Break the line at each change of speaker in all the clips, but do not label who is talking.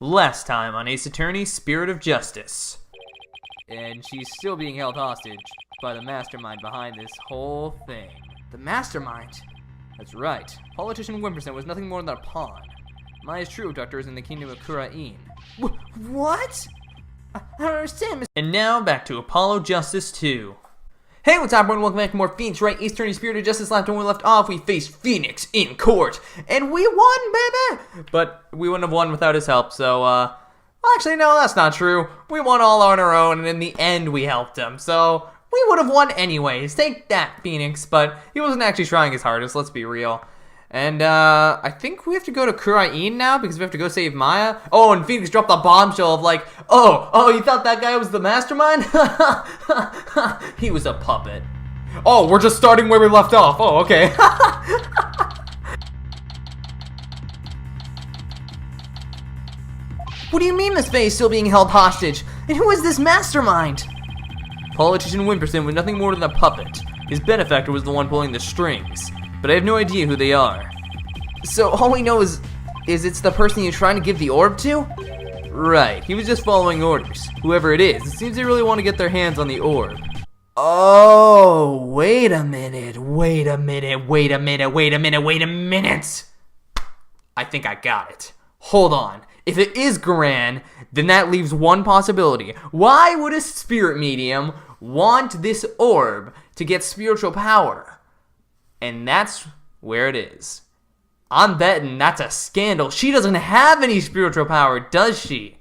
Last time on Ace Attorney, Spirit of Justice.
And she's still being held hostage by the mastermind behind this whole thing.
The mastermind?
That's right. Politician Wimperson was nothing more than a pawn. Maya's true abductor is in the kingdom of Kurain.
What? I don't understand, Mr.
And now, back to Apollo Justice 2.
Hey, what's up, everyone? Welcome back to more Phoenix Wright, Ace Attorney, Spirit of Justice. Last time we left off, we faced Phoenix in court. And we won, baby!
But we wouldn't have won without his help, so, actually, no, that's not true. We won all on our own, and in the end, we helped him. So, we would have won anyways. Take that, Phoenix. But he wasn't actually trying his hardest, let's be real. And, I think we have to go to Kurain now, because we have to go save Maya. Oh, and Phoenix dropped the bombshell of like, oh, you thought that guy was the mastermind? He was a puppet. Oh, we're just starting where we left off. Oh, okay.
What do you mean Miss Faye is still being held hostage? And who is this mastermind?
Politician Wimperson was nothing more than a puppet. His benefactor was the one pulling the strings. But I have no idea who they are.
So all we know is it's the person you're trying to give the orb to?
Right, he was just following orders. Whoever it is, it seems they really want to get their hands on the orb.
Oh, wait a minute.
I think I got it. Hold on. If it is Gran, then that leaves one possibility. Why would a spirit medium want this orb to get spiritual power? And that's where it is. I'm betting that's a scandal. She doesn't have any spiritual power, does she?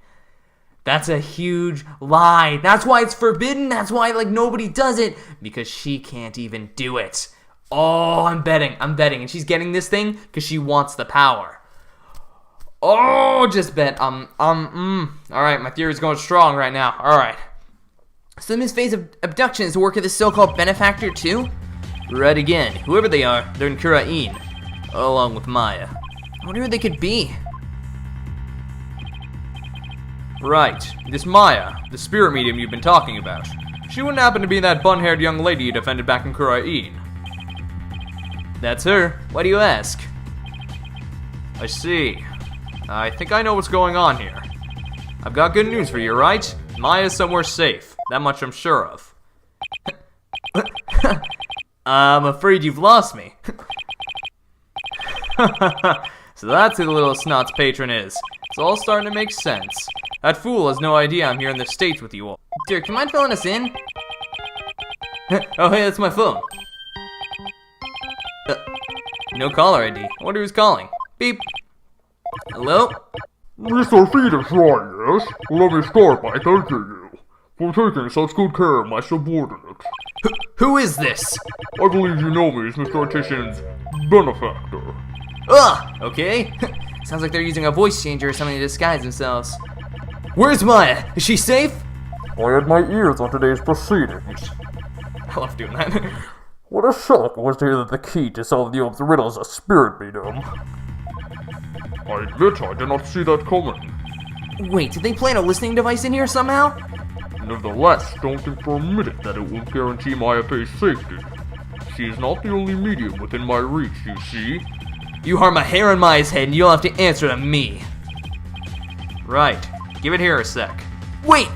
That's a huge lie. That's why it's forbidden. That's why, nobody does it. Because she can't even do it. Oh, I'm betting. And she's getting this thing because she wants the power. Oh, just bet. Alright, my theory's going strong right now. Alright.
So Miss Faye's abduction is the work of this so-called benefactor too?
Right again. Whoever they are, they're in Kurain, along with Maya.
I wonder who they could be.
Right. This Maya, the spirit medium you've been talking about. She wouldn't happen to be that bun-haired young lady you defended back in Kurain. That's her. Why do you ask? I see. I think I know what's going on here. I've got good news for you, right? Maya's somewhere safe. That much I'm sure of. I'm afraid you've lost me. So that's who the little snot's patron is. It's all starting to make sense. That fool has no idea I'm here in the States with you all.
Derek, do you mind filling us in?
Oh, hey, that's my phone. No caller ID. I wonder who's calling. Beep. Hello?
Mr. Phoenix Wright, yes? Let me start by thanking you for taking such good care of my subordinate.
Who is this?
I believe you know me as Mr. Mortician's benefactor.
Okay.
Sounds like they're using a voice changer or something to disguise themselves.
Where's Maya? Is she safe?
I had my ears on today's proceedings.
I love doing that.
What a shock it was to hear that the key to solve the orb's riddle is a spirit medium. I admit I did not see that coming.
Wait, did they plant a listening device in here somehow?
Nevertheless, don't think for a minute that it will guarantee Maya Faye's safety. She is not the only medium within my reach, you see.
You harm a hair on Maya's head and you'll have to answer to me. Right. Give it here a sec.
Wait!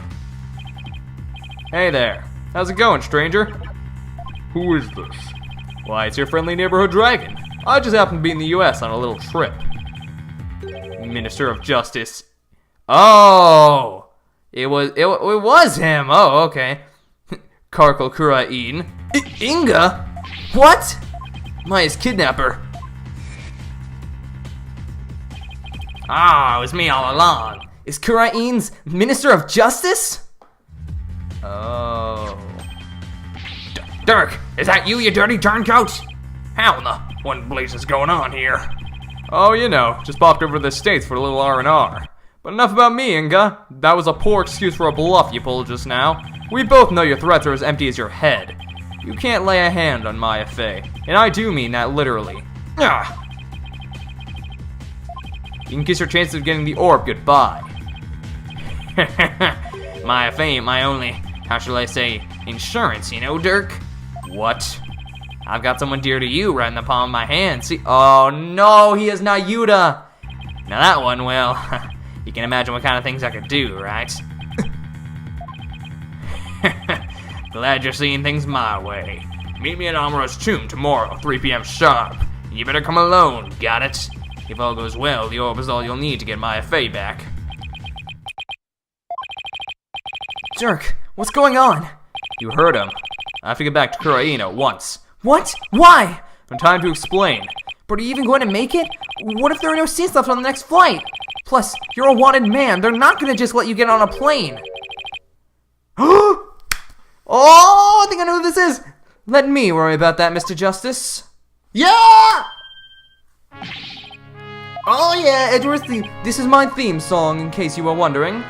Hey there. How's it going, stranger?
Who is this?
Why, it's your friendly neighborhood dragon. I just happened to be in the US on a little trip. Minister of Justice. Oh! It was him. Oh, okay. Karkal Kurain. Inga?
What?
Maya's kidnapper. Ah, it was me all along.
Is Kurain's Minister of Justice?
Oh.
Dirk, is that you dirty turncoat? How in the what blaze is going on here?
Oh, you know, just popped over to the States for a little R&R. But enough about me, Inga. That was a poor excuse for a bluff you pulled just now. We both know your threats are as empty as your head. You can't lay a hand on Maya Faye. And I do mean that literally.
Ah.
You can kiss your chances of getting the orb goodbye.
Maya Faye ain't my only, how shall I say, insurance, you know, Dirk?
What?
I've got someone dear to you right in the palm of my hand. See?
Oh no, he has Nayuta.
Now that one, well,
You can imagine what kind of things I could do, right? Glad you're seeing things my way. Meet me at Amura's tomb tomorrow, 3 p.m. sharp. You better come alone, got it? If all goes well, the orb is all you'll need to get Maya Fey back.
Dirk, what's going on?
You heard him. I have to get back to Kurain at once.
What? Why?
No time to explain.
But are you even going to make it? What if there are no seats left on the next flight? Plus, you're a wanted man. They're not going to just let you get on a plane. Oh, I think I know who this is. Let me worry about that, Mr. Justice. Yeah! Oh yeah, Edgeworth, this is my theme song, in case you were wondering.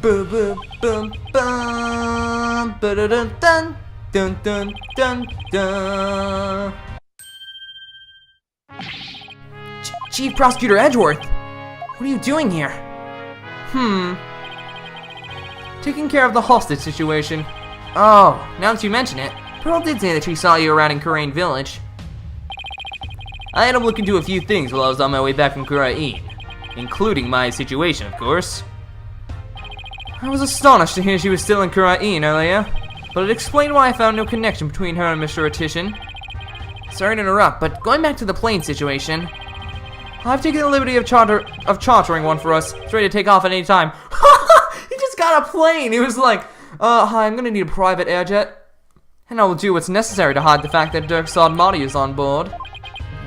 Boom, boom, boom, boom, ba-da-dun, dun, dun, dun, dun, dun. Chief Prosecutor Edgeworth, what are you doing here? Taking care of the hostage situation. Oh, now that you mention it, Pearl did say that she saw you around in Kurain Village. I had to look into a few things while I was on my way back from Kurain, including my situation, of course. I was astonished to hear she was still in Kurain earlier, but it explained why I found no connection between her and Mr. Retichin. Sorry to interrupt, but going back to the plane situation, I've taken the liberty of chartering one for us. It's ready to take off at any time. He just got a plane. He was like, hi, I'm gonna need a private air jet. And I will do what's necessary to hide the fact that Dirk Sodmati is on board.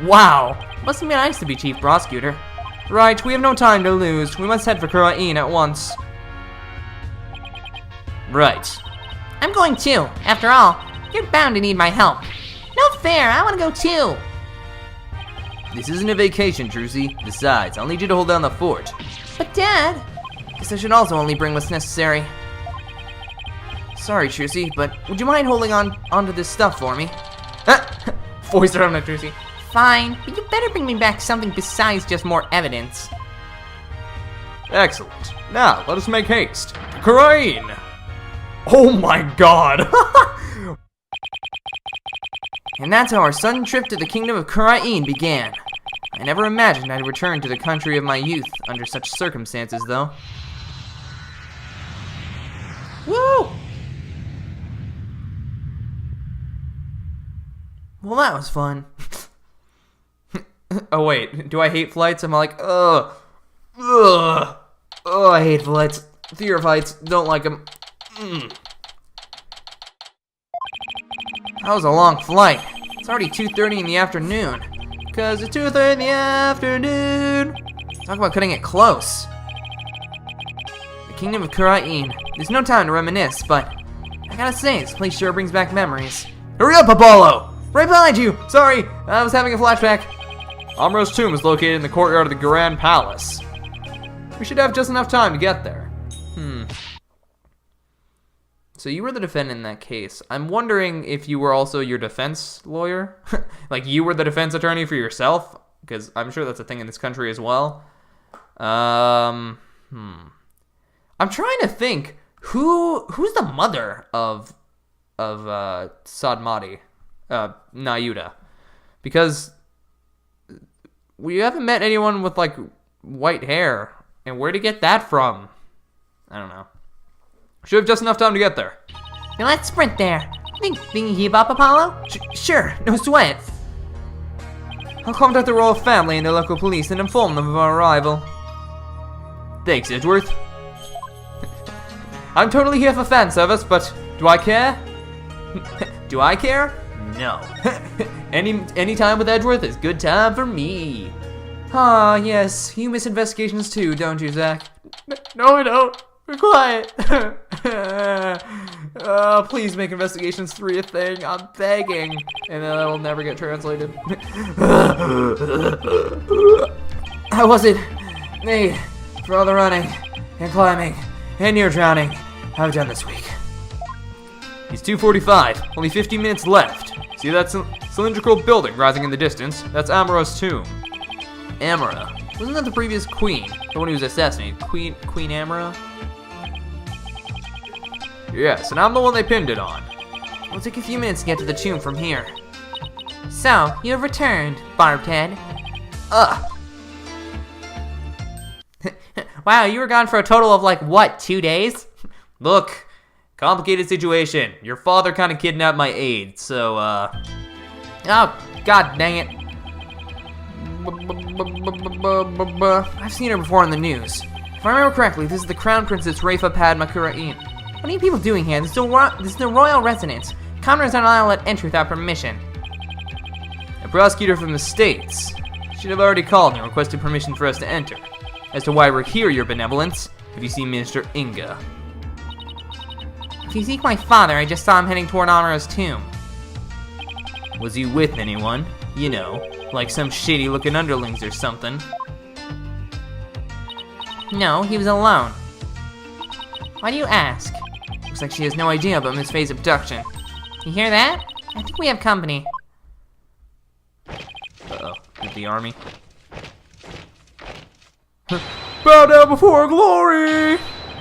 Wow. Must be nice to be Chief Prosecutor. Right, we have no time to lose. We must head for Kurain at once. Right. I'm going too. After all, you're bound to need my help. No fair, I want to go too.
This isn't a vacation, Druzy. Besides, I'll need you to hold down the fort.
But Dad, guess I should also only bring what's necessary. Sorry, Trucy, but would you mind holding onto this stuff for me? Voice around that Trucy. Fine, but you better bring me back something besides just more evidence.
Excellent. Now, let us make haste. Kurain!
Oh my god!
And that's how our sudden trip to the kingdom of Kurain began. I never imagined I'd return to the country of my youth under such circumstances, though. Woo! Well, that was fun. Oh wait, do I hate flights? I'm like, ugh, oh, I hate flights. Fear of heights, don't like them. That was a long flight. It's already 2:30 in the afternoon. 'Cause it's 2:30 in the afternoon. Talk about cutting it close. The kingdom of Kurain. There's no time to reminisce, but I gotta say, this place sure brings back memories. Hurry up, Apollo! Right behind you! Sorry, I was having a flashback.
Amura's tomb is located in the courtyard of the Grand Palace.
We should have just enough time to get there. So you were the defendant in that case. I'm wondering if you were also your defense lawyer? Like you were the defense attorney for yourself? Because I'm sure that's a thing in this country as well. I'm trying to think who's the mother of Sodmati, Nayuda, because we haven't met anyone with like white hair, and where to get that from? I don't know. Should have just enough time to get there.
Now let's sprint there. Think you keep up, Apollo? Sure, no sweat. I'll contact the royal family and the local police and inform them of our arrival.
Thanks, Edgeworth.
I'm totally here for fan service, but do I care?
Do I care? No. Any time with Edgeworth is good time for me.
Ah, yes. You miss investigations too, don't you, Zach?
No, I don't. Be quiet.
Please make Investigations 3 a thing. I'm begging. And then that'll never get translated. How was it made for all the running and climbing and near drowning I've done this week?
It's 2:45. Only 15 minutes left. See that cylindrical building rising in the distance? That's Amura's tomb. Amura. Wasn't that the previous queen? The one who was assassinated. Queen Amura? Yes, and I'm the one they pinned it on.
It'll take a few minutes to get to the tomb from here. So, you have returned, Barbed Head.
Ugh.
Wow, you were gone for a total of like, what, 2 days?
Look, complicated situation. Your father kind of kidnapped my aide, so,
Oh, god dang it. I've seen her before on the news. If I remember correctly, this is the Crown Princess Rafa Padma Kurain. What are you people doing here? This is the royal residence. Commoners are not allowed entry without permission.
A prosecutor from the States should have already called and requested permission for us to enter. As to why we're here, your benevolence, have you seen Minister Inga?
If you seek my father, I just saw him heading toward Amara's tomb.
Was he with anyone? You know, like some shady-looking underlings or something.
No, he was alone. Why do you ask? Looks like she has no idea about Miss Faye's abduction. You hear that? I think we have company.
Uh-oh, with the army.
Bow down before glory!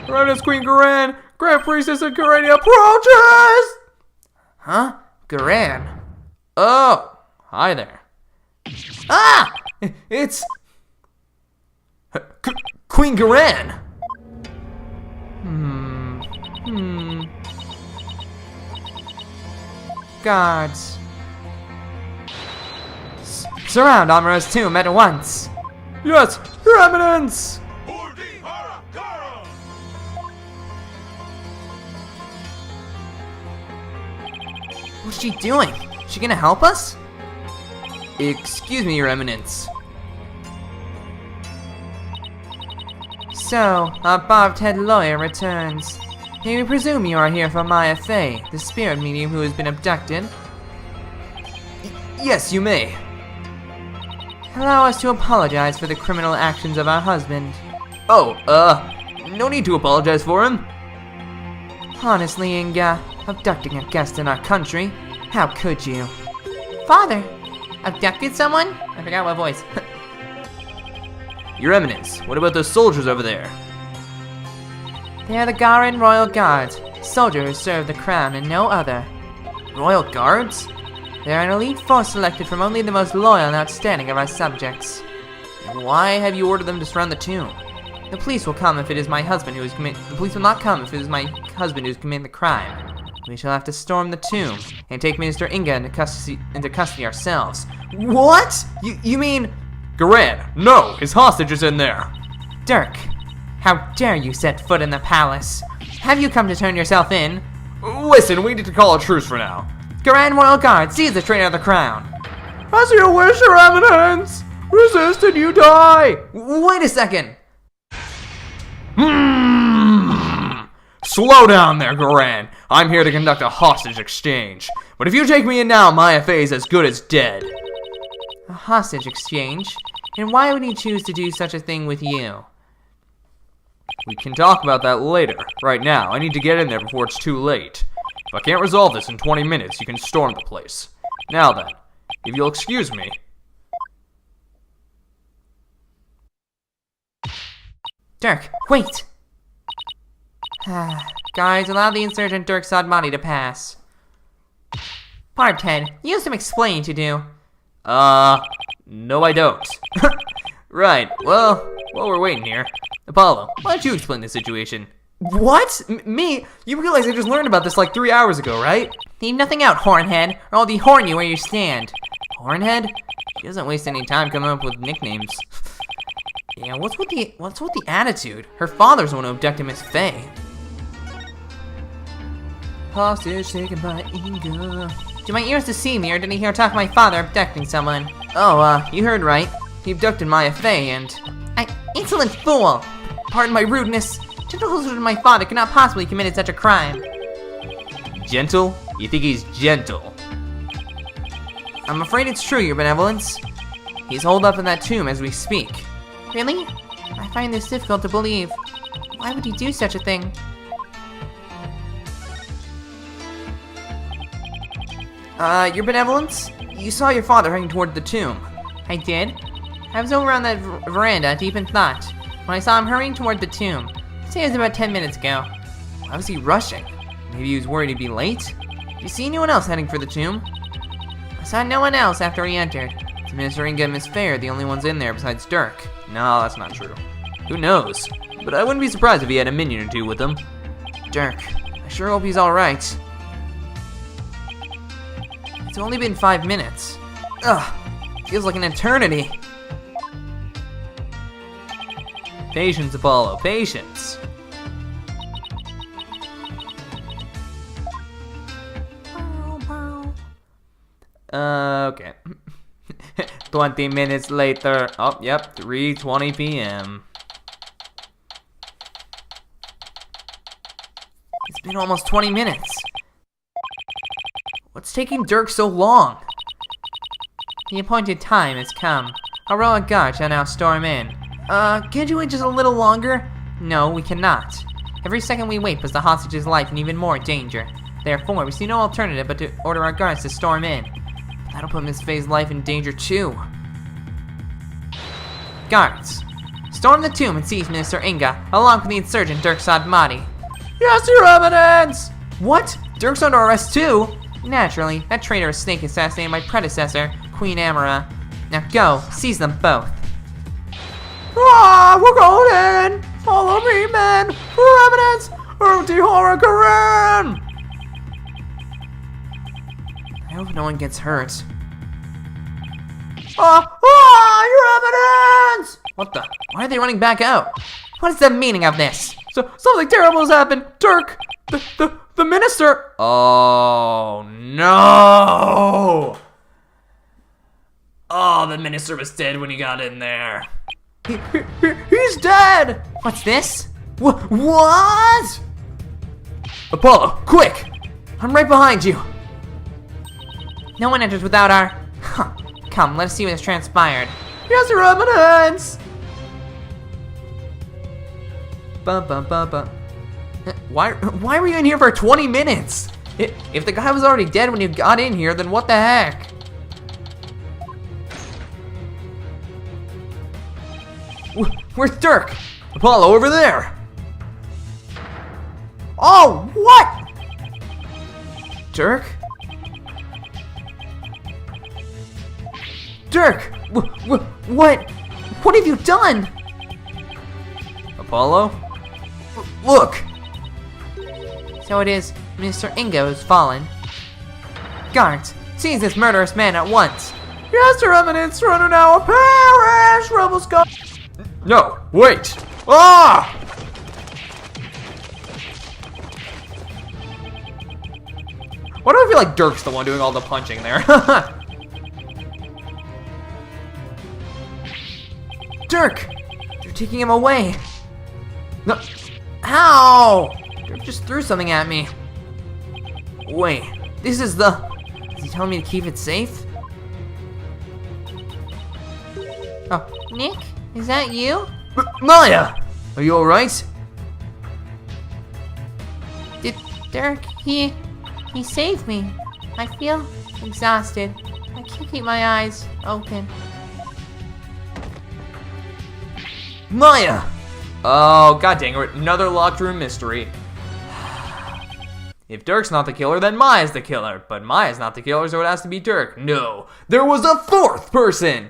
Reverend's Queen Garan, Grand Priestess of Garania approaches!
Huh? Garan?
Oh, hi there.
Ah!
It's Queen Garan.
Guards. Surround Amara's tomb at once.
Yes, Your Eminence!
What's she doing? Is she gonna help us?
Excuse me, Your Eminence.
So, our barbed-head lawyer returns. May we presume you are here for Maya Fey, the spirit medium who has been abducted?
Yes, you may.
Allow us to apologize for the criminal actions of our husband.
Oh, no need to apologize for him.
Honestly, Inga, abducting a guest in our country, how could you? Father, abducted someone? I forgot what voice.
Your Eminence, what about those soldiers over there?
They are the Garan Royal Guards, soldiers who serve the crown and no other.
Royal Guards?
They are an elite force selected from only the most loyal and outstanding of our subjects.
Why have you ordered them to surround the tomb?
The police will come if it is my husband who is The police will not come if it is my husband who is committing the crime. We shall have to storm the tomb and take Minister Inga into custody ourselves.
What? You mean... Garan, no! His hostage is in there!
Dirk, how dare you set foot in the palace? Have you come to turn yourself in?
Listen, we need to call a truce for now.
Garan Royal Guard, seize the traitor of the crown.
As you wish, Your Eminence! Resist and you die!
Wait a second! Slow down there, Garan. I'm here to conduct a hostage exchange. But if you take me in now, my FA is as good as dead.
A hostage exchange? And why would he choose to do such a thing with you?
We can talk about that later. Right now, I need to get in there before it's too late. If I can't resolve this in 20 minutes, you can storm the place. Now then, if you'll excuse me.
Dirk, wait! Guys, allow the insurgent Dirk Sadmani to pass. Barbed Head, you have some explaining to do.
No I don't. Right, well, while we're waiting here, Apollo, why don't you explain the situation? What? Me? You realize I just learned about this like 3 hours ago, right?
Leave nothing out, Hornhead, or I'll dehorn you where you stand.
Hornhead? She doesn't waste any time coming up with nicknames. Yeah, what's with the attitude? Her father's the one who abducted Miss Faye.
Hostage taken by Inga. Do my ears deceive me, or did I hear talk of my father abducting someone?
Oh, you heard right. He abducted Maya Fey and...
Insolent fool! Pardon my rudeness. Gentle husband of my father could not possibly have committed such a crime.
Gentle? You think he's gentle?
I'm afraid it's true, your benevolence. He's holed up in that tomb as we speak. Really? I find this difficult to believe. Why would he do such a thing?
Your benevolence? You saw your father heading toward the tomb.
I did? I was over on that veranda, deep in thought, when I saw him hurrying toward the tomb. I'd say it was about 10 minutes ago.
Why was he rushing?
Maybe he was worried he'd be late? Did you see anyone else heading for the tomb? I saw no one else after he entered. It's Minister Inga and Miss Fair, the only ones in there besides Dirk.
No, that's not true.
Who knows? But I wouldn't be surprised if he had a minion or two with him. Dirk, I sure hope he's alright. It's only been 5 minutes. Ugh, feels like an eternity.
Patience, Apollo, patience. Okay. 20 minutes later. Oh, yep, 3:20 p.m.
It's been almost 20 minutes. What's taking Dirk so long? The appointed time has come. Heroic guard shall now storm in. Can't you wait just a little longer? No, we cannot. Every second we wait puts the hostage's life in even more danger. Therefore, we see no alternative but to order our guards to storm in. That'll put Miss Faye's life in danger too. Guards, storm the tomb and seize Minister Inga, along with the insurgent Dirk Sadmati.
Yes, Your Eminence!
What? Dirk's under arrest too? Naturally, that traitorous snake assassinated my predecessor, Queen Amara. Now go, seize them both.
Ah, we're going in! Follow me, men! Your Eminence! Empty horror Koran!
I hope no one gets hurt.
Your Eminence!
What the? Why are they running back out? What is the meaning of this?
So, something terrible has happened! Dirk! The minister!
Oh, no! Oh, the minister was dead when he got in there.
He's dead!
What's this?
What? Apollo, quick!
I'm right behind you. No one enters without our... Huh. Come, let us see what has transpired.
Yes, Your Eminence!
Why were you in here for 20 minutes? If the guy was already dead when you got in here, then what the heck? Where's Dirk?
Apollo, over there!
Oh, what?
Dirk? Dirk! What have you done?
Apollo? Look!
So it is Mr. Ingo has fallen. Guards, seize this murderous man at once.
Yes, Your Eminence, surrender now or perish, rebel scum!
No, wait! Ah! Why do I feel like Dirk's the one doing all the punching there?
Dirk! They're taking him away.
No.
Ow! Dirk just threw something at me. Wait, this is the... Is he telling me to keep it safe? Oh, Nick? Is that you?
Maya! Are you alright?
Dirk, he saved me. I feel exhausted. I can't keep my eyes open.
Maya! Oh, god dang it, another locked room mystery. If Dirk's not the killer, then Maya's the killer. But Maya's not the killer, so it has to be Dirk. No, there was a fourth person!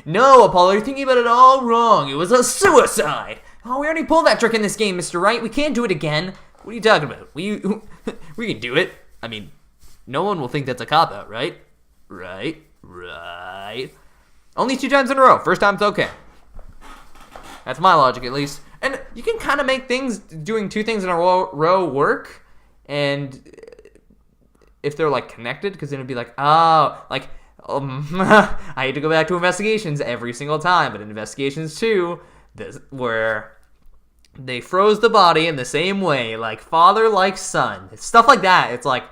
No, Apollo, you're thinking about it all wrong. It was a suicide! Oh, we already pulled that trick in this game, Mr. Wright. We can't do it again. What are you talking about? We can do it. I mean, no one will think that's a cop-out, right? Right. Only 2 times in a row. First time's okay. That's my logic, at least. And you can kind of make doing 2 things in a row work. And if they're, like, connected, because then it'd be like, oh, like, I had to go back to investigations every single time. But in investigations 2, where they froze the body in the same way, like father like son. Stuff like that. It's like,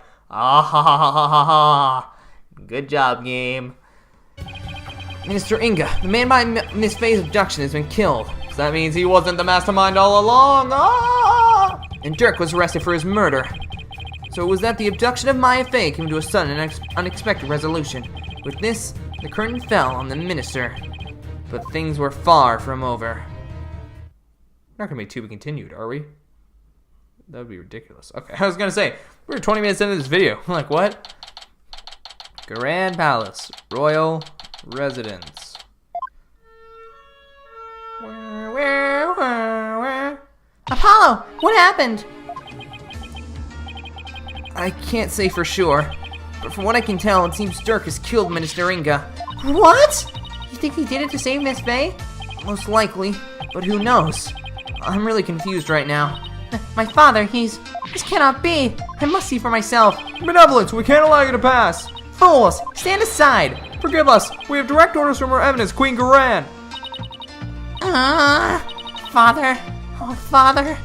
good job, game.
Minister Inga, the man by Miss Faye's abduction has been killed.
So that means he wasn't the mastermind all along.
And Dirk was arrested for his murder. So it was that the abduction of Maya Faye came to a sudden and unexpected resolution. With this, the curtain fell on the minister. But things were far from over.
Not gonna be to be continued, are we? That would be ridiculous. Okay, I was gonna say, we're 20 minutes into this video. I'm like, what? Grand Palace, Royal Residence.
Apollo, what happened?
I can't say for sure, but from what I can tell, it seems Dirk has killed Minister Inga.
What? You think he did it to save Miss Faye?
Most likely, but who knows? I'm really confused right now.
My father, this cannot be. I must see for myself.
Benevolence, we can't allow you to pass.
Fools, stand aside.
Forgive us. We have direct orders from Her Eminence, Queen Garan.
Father. Oh, Father.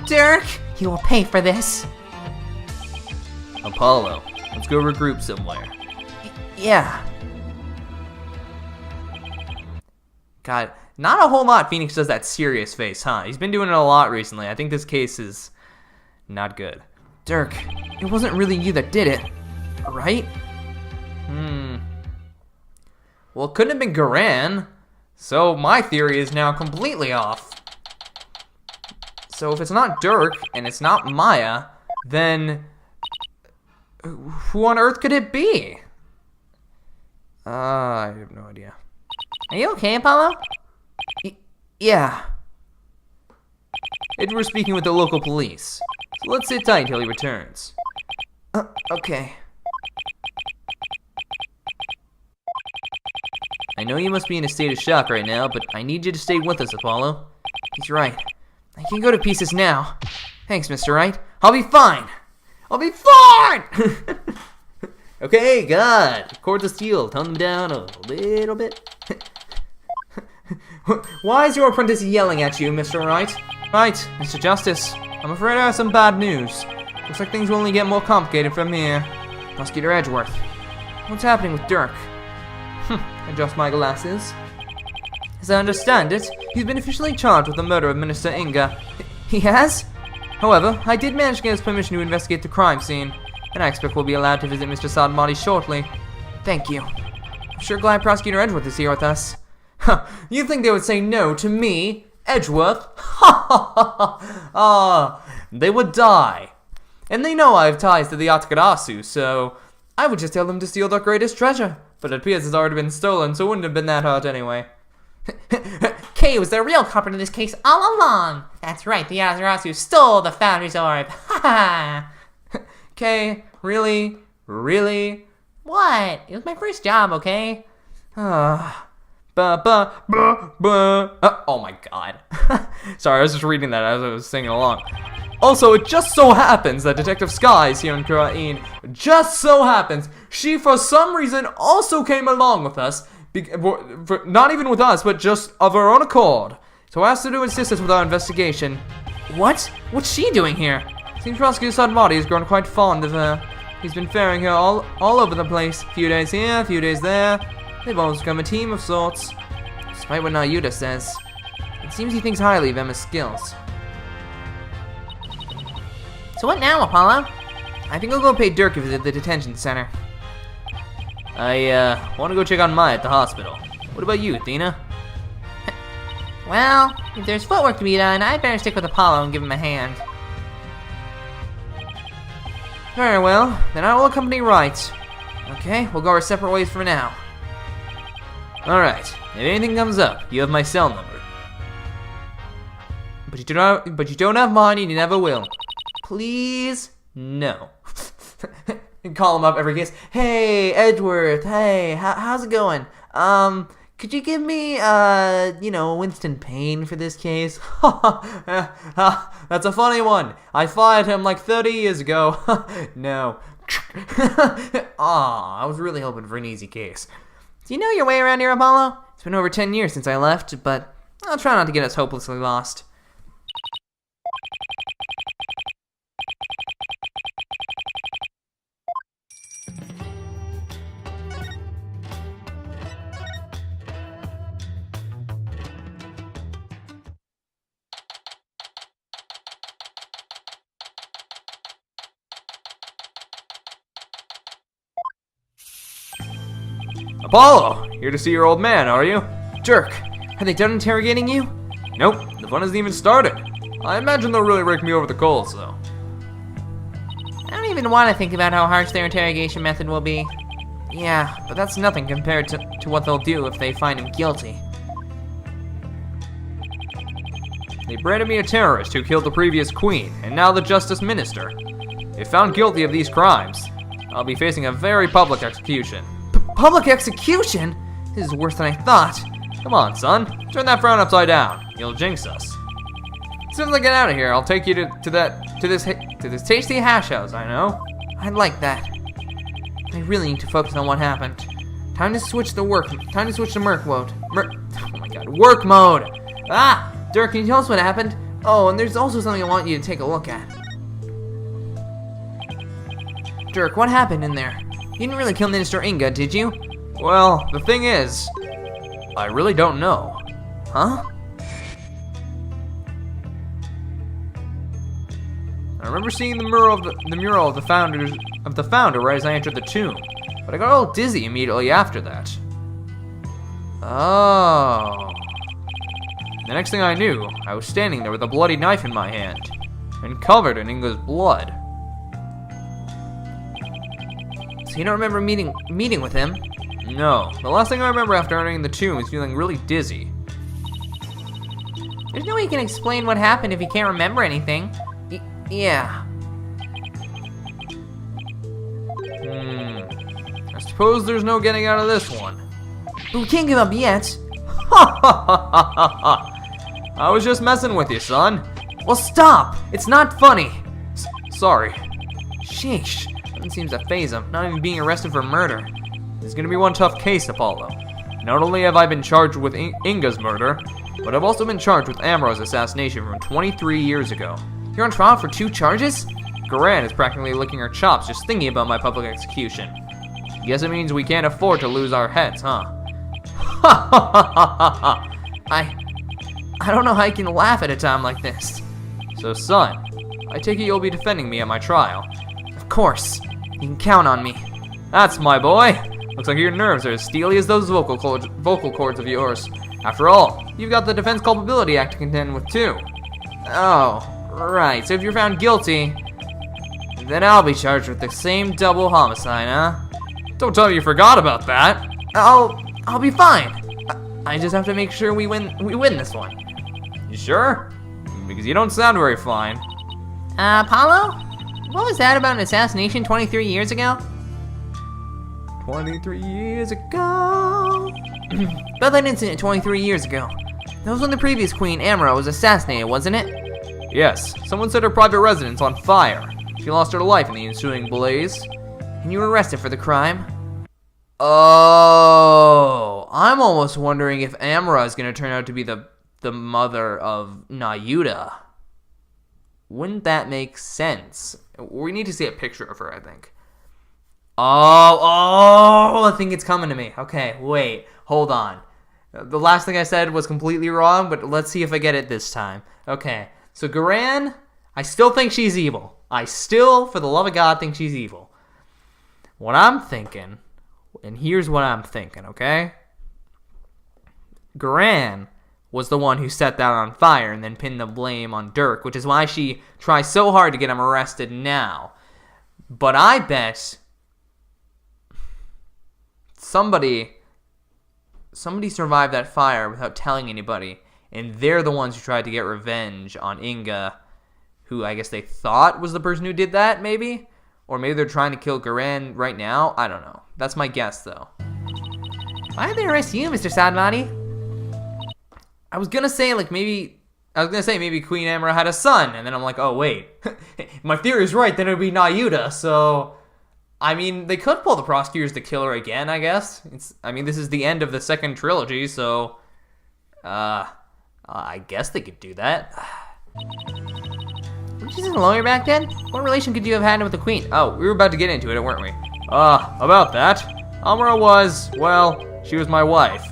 Dirk, you will pay for this.
Apollo, let's go regroup somewhere.
Yeah.
God, not a whole lot Phoenix does that serious face, huh? He's been doing it a lot recently. I think this case is not good. Dirk, it wasn't really you that did it, right? Well, it couldn't have been Garan, so my theory is now completely off. So if it's not Dirk, and it's not Maya, then who on earth could it be? I have no idea.
Are you okay, Apollo?
Yeah. We're speaking with the local police. So let's sit tight until he returns. Okay. I know you must be in a state of shock right now, but I need you to stay with us, Apollo. He's right. I can go to pieces now. Thanks, Mr. Wright. I'll be fine. I'll be fine! Okay, good. Cords of steel. Tone them down a little bit. Why is your apprentice yelling at you, Mr. Wright? Right, Mr. Justice. I'm afraid I have some bad news. Looks like things will only get more complicated from here. Prosecutor Edgeworth. What's happening with Dirk? Adjust my glasses. As I understand it, he's been officially charged with the murder of Minister Inga. He has? However, I did manage to get his permission to investigate the crime scene, and I expect we'll be allowed to visit Mr. Sadmati shortly. Thank you. I'm sure glad Prosecutor Edgeworth is here with us. Huh, you think they would say no to me, Edgeworth? They would die. And they know I have ties to the Atakarasu, so I would just tell them to steal their greatest treasure. But it appears it's already been stolen, so it wouldn't have been that hard anyway.
Kay was the real culprit in this case all along. That's right, the Atakarasu stole the Foundry's orb.
Kay, really? Really?
What? It was my first job, okay?
Oh my god. Sorry, I was just reading that as I was singing along. Also, it just so happens that Detective Sky is here in Kurain. Just so happens she, for some reason, also came along with us. Not even with us, but just of her own accord. So I asked her to assist us with our investigation. What? What's she doing here? Seems Prosecutor Sadmati has grown quite fond of her. He's been ferrying her all over the place. A few days here, a few days there. They've almost become a team of sorts. Despite what Nayuta says, it seems he thinks highly of Emma's skills.
So what now, Apollo?
I think I'll go pay Dirk a visit at the detention center. I want to go check on Maya at the hospital. What about you, Athena?
Well, if there's footwork to be done, I'd better stick with Apollo and give him a hand.
Very well, then I will accompany Wright. Okay, we'll go our separate ways for now. Alright, if anything comes up, you have my cell number. But you don't have mine and you never will. Please? No. Call him up every case. Hey, Edgeworth, hey, how's it going? Could you give me, Winston Payne for this case? That's a funny one. I fired him like 30 years ago. No. Aw, I was really hoping for an easy case.
Do you know your way around here, Apollo?
It's been over 10 years since I left, but I'll try not to get us hopelessly lost. Apollo, here to see your old man, are you? Dirk, have they done interrogating you? Nope, the fun hasn't even started.
I imagine they'll really rake me over the coals, though.
I don't even want to think about how harsh their interrogation method will be. Yeah, but that's nothing compared to what they'll do if they find him guilty.
They branded me a terrorist who killed the previous queen, and now the justice minister. If found guilty of these crimes, I'll be facing a very public execution.
Public execution? This is worse than I thought.
Come on, son. Turn that frown upside down. You'll jinx us. As soon as I get out of here, I'll take you to this tasty hash house, I know.
I'd like that. I really need to focus on what happened. Time to switch to work mode. Oh my god, work mode! Ah! Dirk, can you tell us what happened? Oh, and there's also something I want you to take a look at. Dirk, what happened in there? You didn't really kill Minister Inga, did you?
Well, the thing is, I really don't know.
Huh?
I remember seeing the mural of the founder right as I entered the tomb, but I got a little dizzy immediately after that.
Oh.
The next thing I knew, I was standing there with a bloody knife in my hand, and covered in Inga's blood.
So you don't remember meeting with him?
No, the last thing I remember after entering the tomb is feeling really dizzy.
There's no way you can explain what happened if you can't remember anything. Yeah.
I suppose there's no getting out of this one.
But we can't give up yet.
I was just messing with you, son.
Well, stop! It's not funny.
Sorry.
Sheesh. Nothing seems to faze him. Not even being arrested for murder.
There's gonna be one tough case, Apollo. Not only have I been charged with Inga's murder, but I've also been charged with Amro's assassination from 23 years ago.
You're on trial for 2 charges?
Garan is practically licking her chops just thinking about my public execution. Guess it means we can't afford to lose our heads, huh?
I don't know how you can laugh at a time like this.
So, son, I take it you'll be defending me at my trial.
Of course. You can count on me.
That's my boy. Looks like your nerves are as steely as those vocal cords of yours. After all, you've got the Defense Culpability Act to contend with too.
Oh, right. So if you're found guilty, then I'll be charged with the same double homicide, huh?
Don't tell me you forgot about that.
I'll be fine. I just have to make sure we win this one.
You sure? Because you don't sound very fine.
Apollo? What was that about an assassination 23 years ago?
23 years ago.
About that incident 23 years ago. That was when the previous queen, Amra, was assassinated, wasn't it?
Yes, someone set her private residence on fire. She lost her life in the ensuing blaze.
And you were arrested for the crime? Oh, I'm almost wondering if Amra is going to turn out to be the mother of Nayuta. Wouldn't that make sense?
We need to see a picture of her, I think.
Oh, I think it's coming to me. Okay, wait, hold on. The last thing I said was completely wrong, but let's see if I get it this time. Okay, so Garan, I still think she's evil. I still, for the love of God, think she's evil. What I'm thinking, and here's what I'm thinking, okay? Garan was the one who set that on fire and then pinned the blame on Dirk, which is why she tries so hard to get him arrested now. But I bet somebody survived that fire without telling anybody, and they're the ones who tried to get revenge on Inga, who I guess they thought was the person who did that, maybe? Or maybe they're trying to kill Garan right now? I don't know. That's my guess, though. Why did they arrest you, Mr. Sadmati? I was gonna say maybe Queen Amra had a son, and then I'm like, oh wait, my theory is right, then it would be Nayuta, so... I mean, they could pull the prosecutors to kill her again, I guess. This is the end of the second trilogy, so... I guess they could do that. Weren't you just a lawyer back then? What relation could you have had with the queen?
Oh, we were about to get into it, weren't we? About that. Amra was, well, she was my wife.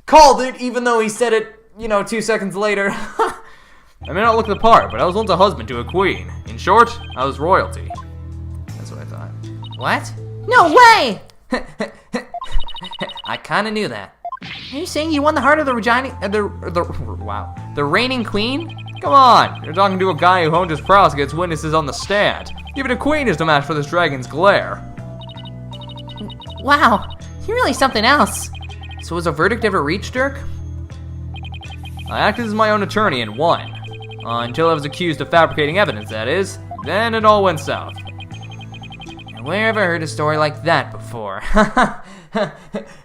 Called it, even though he said it, 2 seconds later.
I may not look the part, but I was once a husband to a queen. In short, I was royalty. That's what I thought.
What? No way! I kinda knew that. Are you saying you won the heart of the reigning queen?
Come on, you're talking to a guy who honed his prowess against witnesses on the stand. Even a queen is no match for this dragon's glare.
Wow, you're really something else. So was a verdict ever reached, Dirk?
I acted as my own attorney and won. Until I was accused of fabricating evidence, that is. Then it all went south.
And where have I heard a story like that before?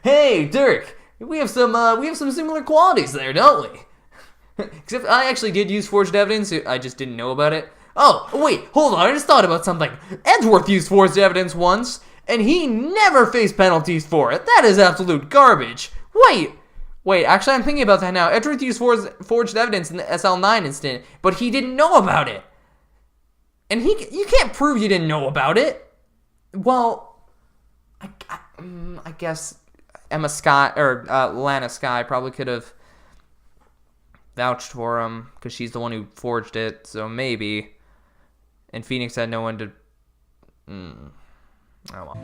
Hey, Dirk, we have some similar qualities there, don't we? Except I actually did use forged evidence. I just didn't know about it. Oh, wait, hold on. I just thought about something. Edgeworth used forged evidence once, and he never faced penalties for it. That is absolute garbage. Wait, actually, I'm thinking about that now. Edgeworth used forged evidence in the SL9 incident, but he didn't know about it. And you can't prove you didn't know about it. Well, I guess Emma Scott, or Lana Sky probably could have vouched for him, because she's the one who forged it, so maybe. And Phoenix had no one to... Oh well.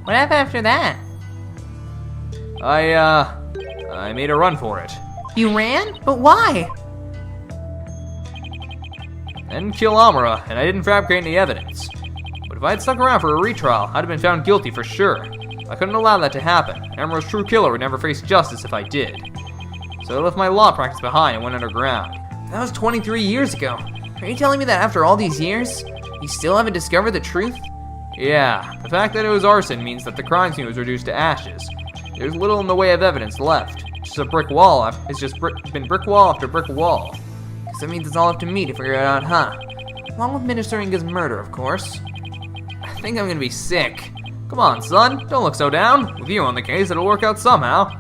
What happened after that?
I made a run for it.
You ran? But why?
I didn't kill Amara, and I didn't fabricate any evidence. But if I had stuck around for a retrial, I'd have been found guilty for sure. I couldn't allow that to happen. Amara's true killer would never face justice if I did. So I left my law practice behind and went underground.
That was 23 years ago. Are you telling me that after all these years, you still haven't discovered the truth?
Yeah, the fact that it was arson means that the crime scene was reduced to ashes. There's little in the way of evidence left. It's just a brick wall. It's just been brick wall after brick wall.
Guess that means it's all up to me to figure it out, huh? Along with Minister Inga's murder, of course.
I think I'm gonna be sick. Come on, son, don't look so down. With you on the case, it'll work out somehow.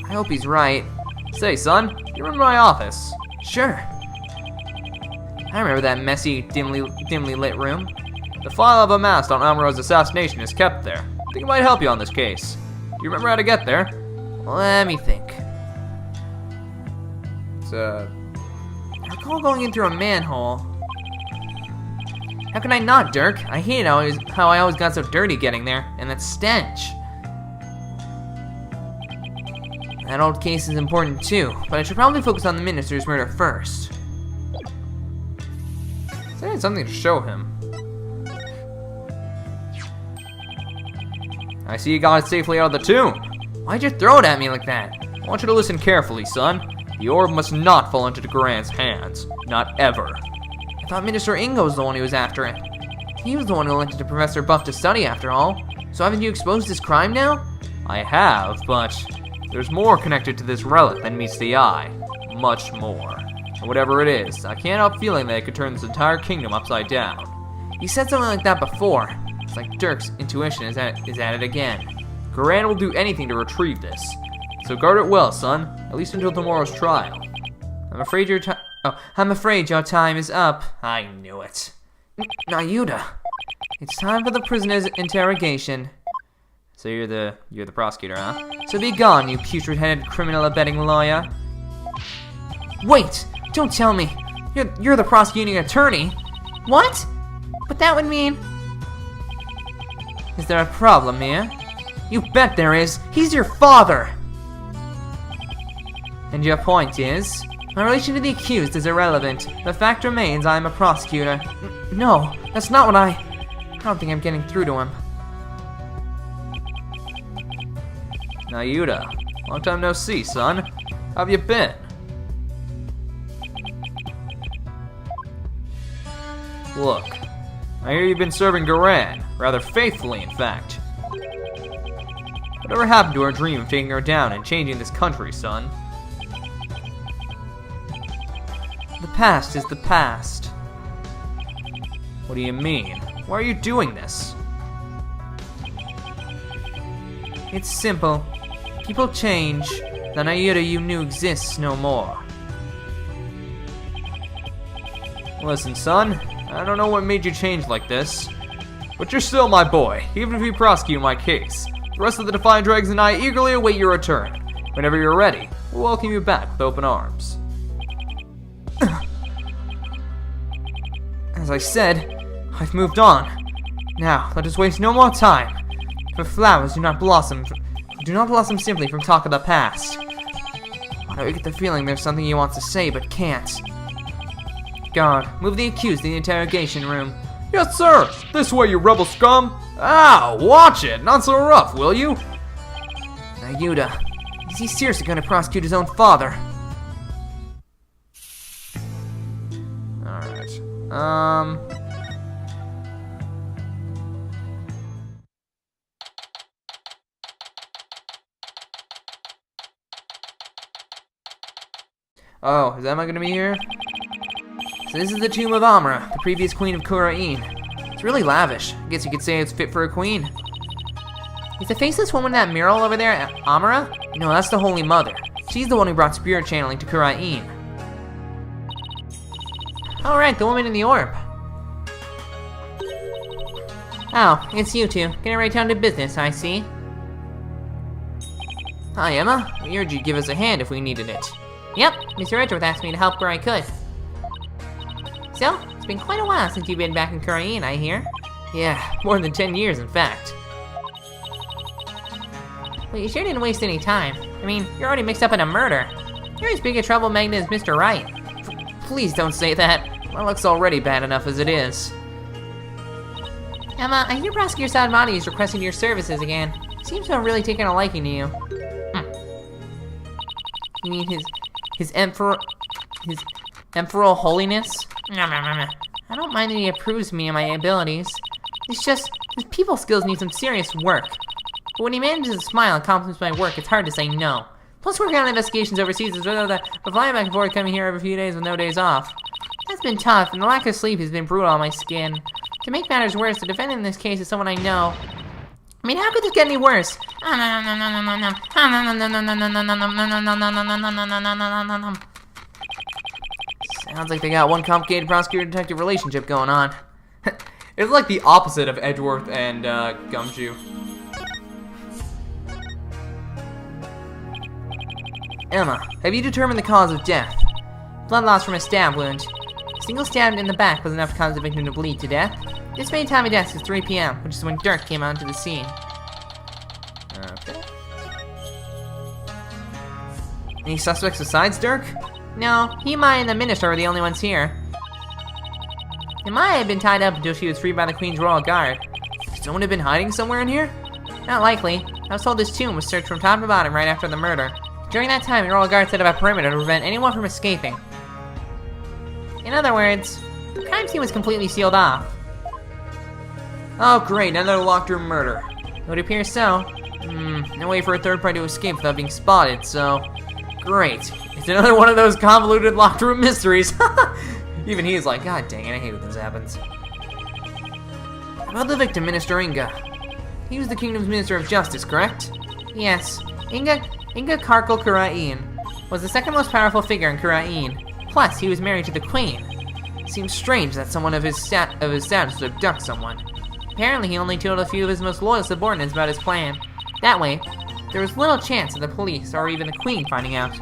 I hope he's right.
Say, son, you remember my office?
Sure. I remember that messy, dimly lit room.
The file I've amassed on Amara's assassination is kept there. I think it might help you on this case. Do you remember how to get there?
Let me think.
It's,
I recall going in through a manhole. How can I not, Dirk? I hate how I always got so dirty getting there, and that stench. That old case is important too, but I should probably focus on the minister's murder first.
I need something to show him. I see you got it safely out of the tomb.
Why'd you throw it at me like that?
I want you to listen carefully, son. The orb must not fall into Garan's hands. Not ever.
I thought Minister Inga was the one who was after it. He was the one who elected Professor Buff to study, after all. So haven't you exposed his crime now?
I have, but there's more connected to this relic than meets the eye. Much more. And whatever it is, I can't help feeling that it could turn this entire kingdom upside down.
You said something like that before. It's like Dirk's intuition is at it again.
Garan will do anything to retrieve this. So guard it well, son. At least until tomorrow's trial.
I'm afraid your time is up. I knew it. Nayuda. It's time for the prisoner's interrogation.
So you're the prosecutor, huh?
So be gone, you putrid-headed criminal abetting lawyer. Wait! Don't tell me! You're the prosecuting attorney! What? But that would mean... Is there a problem here? You bet there is! He's your father! And your point is? My relation to the accused is irrelevant. The fact remains I am a prosecutor. No, that's not what I don't think I'm getting through to him.
Nayuda, long time no see, son. How have you been? Look, I hear you've been serving Garan, rather faithfully, in fact. Whatever happened to our dream of taking her down and changing this country, son?
The past is the past.
What do you mean? Why are you doing this?
It's simple. People change. The Nayuda you knew exists no more.
Listen, son, I don't know what made you change like this, but you're still my boy, even if you prosecute my case. The rest of the Defiant Dragons and I eagerly await your return. Whenever you're ready, we'll welcome you back with open arms.
As I said, I've moved on. Now, let us waste no more time. For flowers do not blossom simply from talk of the past. Why do I get the feeling there's something he wants to say but can't? Guard, move the accused to the interrogation room.
Yes, sir! This way, you rebel scum! Ow! Watch it! Not so rough, will you?
Now, Yuta, is he seriously gonna prosecute his own father?
Alright.
Oh, is Emma gonna be here? So this is the tomb of Amra, the previous queen of Kurain. It's really lavish. I guess you could say it's fit for a queen. Is the faceless woman in that mural over there Amra? No, that's the Holy Mother. She's the one who brought spirit channeling to Kurain. Alright, the woman in the orb. Oh, it's you two. Getting right down to business, I see. Hi, Emma. We heard you'd give us a hand if we needed it. Yep, Mr. Edgeworth asked me to help where I could. So, it's been quite a while since you've been back in Kurain, I hear. Yeah, more than 10 years, in fact. Well, you sure didn't waste any time. I mean, you're already mixed up in a murder. You're as big a trouble magnet as Mr. Wright. Please don't say that. My luck's already bad enough as it is. Emma, I hear Prosecutor Sadmati is requesting your services again. Seems to have really taken a liking to you. You mean his emperor holiness? I don't mind that he approves me and my abilities. It's just, his people skills need some serious work. But when he manages to smile and compliments my work, it's hard to say no. Plus working on investigations overseas is rather than flying back and forth coming here every few days with no days off. That's been tough, and the lack of sleep has been brutal on my skin. To make matters worse, the defendant in this case is someone I know. I mean, how could this get any worse? Sounds like they got one complicated prosecutor-detective relationship going on.
It's like the opposite of Edgeworth and Gumshoe.
Emma, have you determined the cause of death? Blood loss from a stab wound. A single stab in the back was enough to cause the victim to bleed to death. The estimated time of death is 3 p.m., which is when Dirk came onto the scene.
Okay.
Any suspects besides Dirk? No, he, Maya, and the Minister are the only ones here. And Maya had been tied up until she was freed by the Queen's Royal Guard. Could someone have been hiding somewhere in here? Not likely. I was told this tomb was searched from top to bottom right after the murder. During that time, the Royal Guard set up a perimeter to prevent anyone from escaping. In other words, the crime scene was completely sealed off.
Oh great, another locked room murder.
It would appear so.
No way for a third party to escape without being spotted, so... Great. It's another one of those convoluted locked room mysteries. Even he is like, God dang it, I hate when this happens.
About the victim, Minister Inga. He was the kingdom's Minister of Justice, correct? Yes. Inga Karkal Kurain was the second most powerful figure in Kurain. Plus, he was married to the Queen. Seems strange that someone of his status would abduct someone. Apparently, he only told a few of his most loyal subordinates about his plan. That way, there was little chance of the police or even the Queen finding out.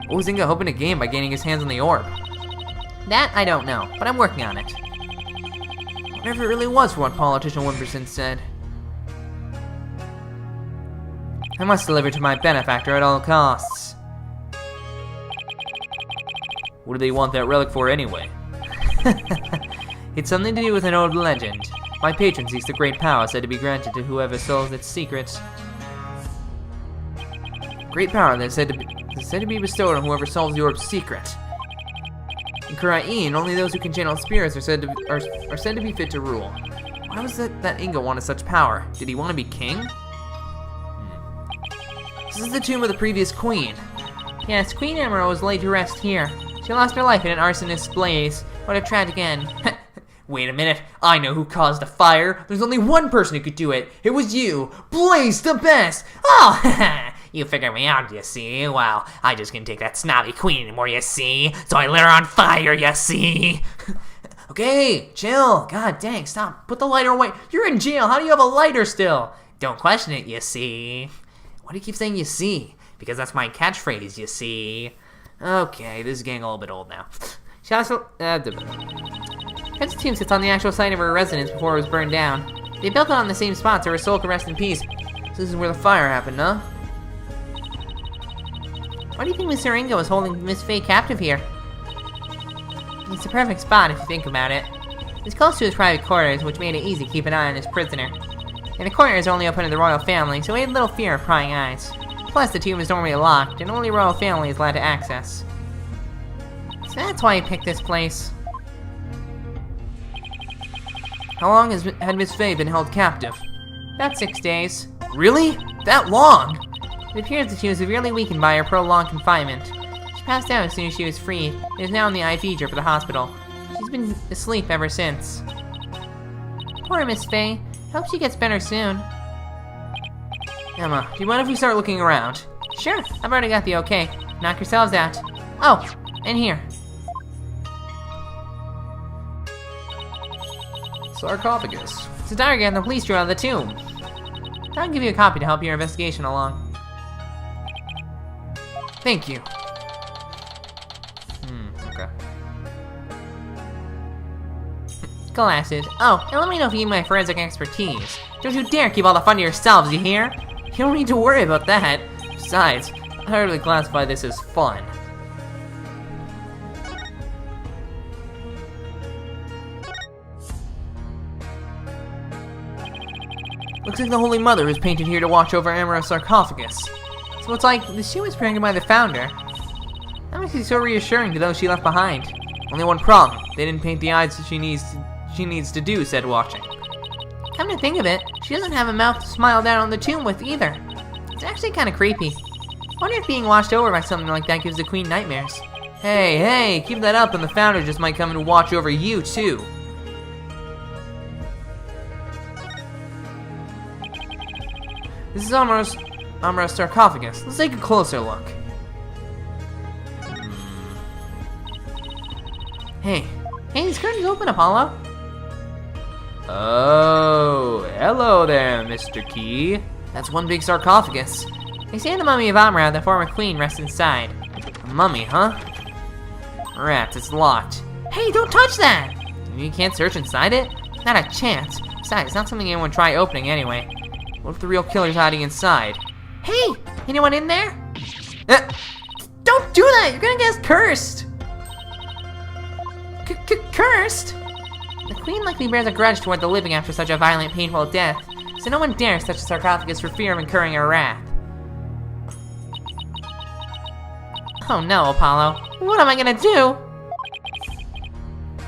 What was Inga hoping to gain by getting his hands on the orb?
That I don't know, but I'm working on it.
Whatever it really was for what politician Wimberson said.
I must deliver to my benefactor at all costs.
What do they want that relic for anyway?
It's something to do with an old legend. My patron seeks the great power said to be granted to whoever solves its secrets.
Great power that is said to be bestowed on whoever solves the orb's secret. In Kurain, only those who can channel spirits are said to be fit to rule. Why was it that Inga wanted such power? Did he want to be king? This is the tomb of the previous queen.
Yes, Queen Emerald was laid to rest here. She lost her life in an arsonist's blaze. What a tragic end.
Wait a minute, I know who caused the fire. There's only one person who could do it. It was you, Blaze the Best.
Oh, you figured me out, you see. Well, I just can't take that snobby queen anymore, you see. So I lit her on fire, you see.
Okay, chill. God dang, stop. Put the lighter away. You're in jail. How do you have a lighter still?
Don't question it, you see.
Why do you keep saying you see?
Because that's my catchphrase, you see.
Okay, this is getting a little bit old now.
She also, Prince's tomb sits on the actual site of her residence before it was burned down. They built it on the same spot so her soul could rest in peace.
So this is where the fire happened, huh?
Why do you think Mr. Inga was holding Miss Faye captive here? It's the perfect spot if you think about it. It's close to his private quarters, which made it easy to keep an eye on his prisoner. And the corners are only open to the royal family, so he had little fear of prying eyes. Plus, the tomb is normally locked, and only royal family is allowed to access. So that's why he picked this place.
How long had Miss Faye been held captive?
About 6 days.
Really? That long?
It appears that she was severely weakened by her prolonged confinement. She passed out as soon as she was freed, and is now in the IV drip at the hospital. She's been asleep ever since. Poor Miss Faye. Hope she gets better soon.
Emma, do you mind if we start looking around?
Sure, I've already got the okay. Knock yourselves out. Oh, and here.
Sarcophagus.
It's a diagram the police drew out of the tomb. I'll give you a copy to help your investigation along.
Thank you.
Okay.
Glasses. Oh, and let me know if you need my forensic expertise. Don't you dare keep all the fun to yourselves, you hear?
You don't need to worry about that. Besides, I hardly classify this as fun. Looks like the Holy Mother was painted here to watch over Amara's sarcophagus.
So it's like the shoe was pregnant by the founder. That makes it so reassuring to those she left behind.
Only one problem. They didn't paint the eyes that she needs to do, said watching.
Come to think of it, she doesn't have a mouth to smile down on the tomb with either. It's actually kind of creepy. Wonder if being watched over by something like that gives the queen nightmares.
Hey, keep that up and the founder just might come and watch over you too. This is Amara's sarcophagus. Let's take a closer look. Hey,
these curtains open, Apollo.
Oh, hello there, Mr. Key.
That's one big sarcophagus.
They say the mummy of Amara, the former queen, rests inside.
A mummy, huh? Rats, it's locked.
Hey, don't touch that!
You can't search inside it?
Not a chance. Besides, it's not something anyone would try opening anyway.
What if the real killer's hiding inside?
Hey, anyone in there? Don't do that! You're gonna get us cursed! Cursed? The queen likely bears a grudge toward the living after such a violent, painful death, so no one dares touch the sarcophagus for fear of incurring her wrath. Oh no, Apollo. What am I gonna do?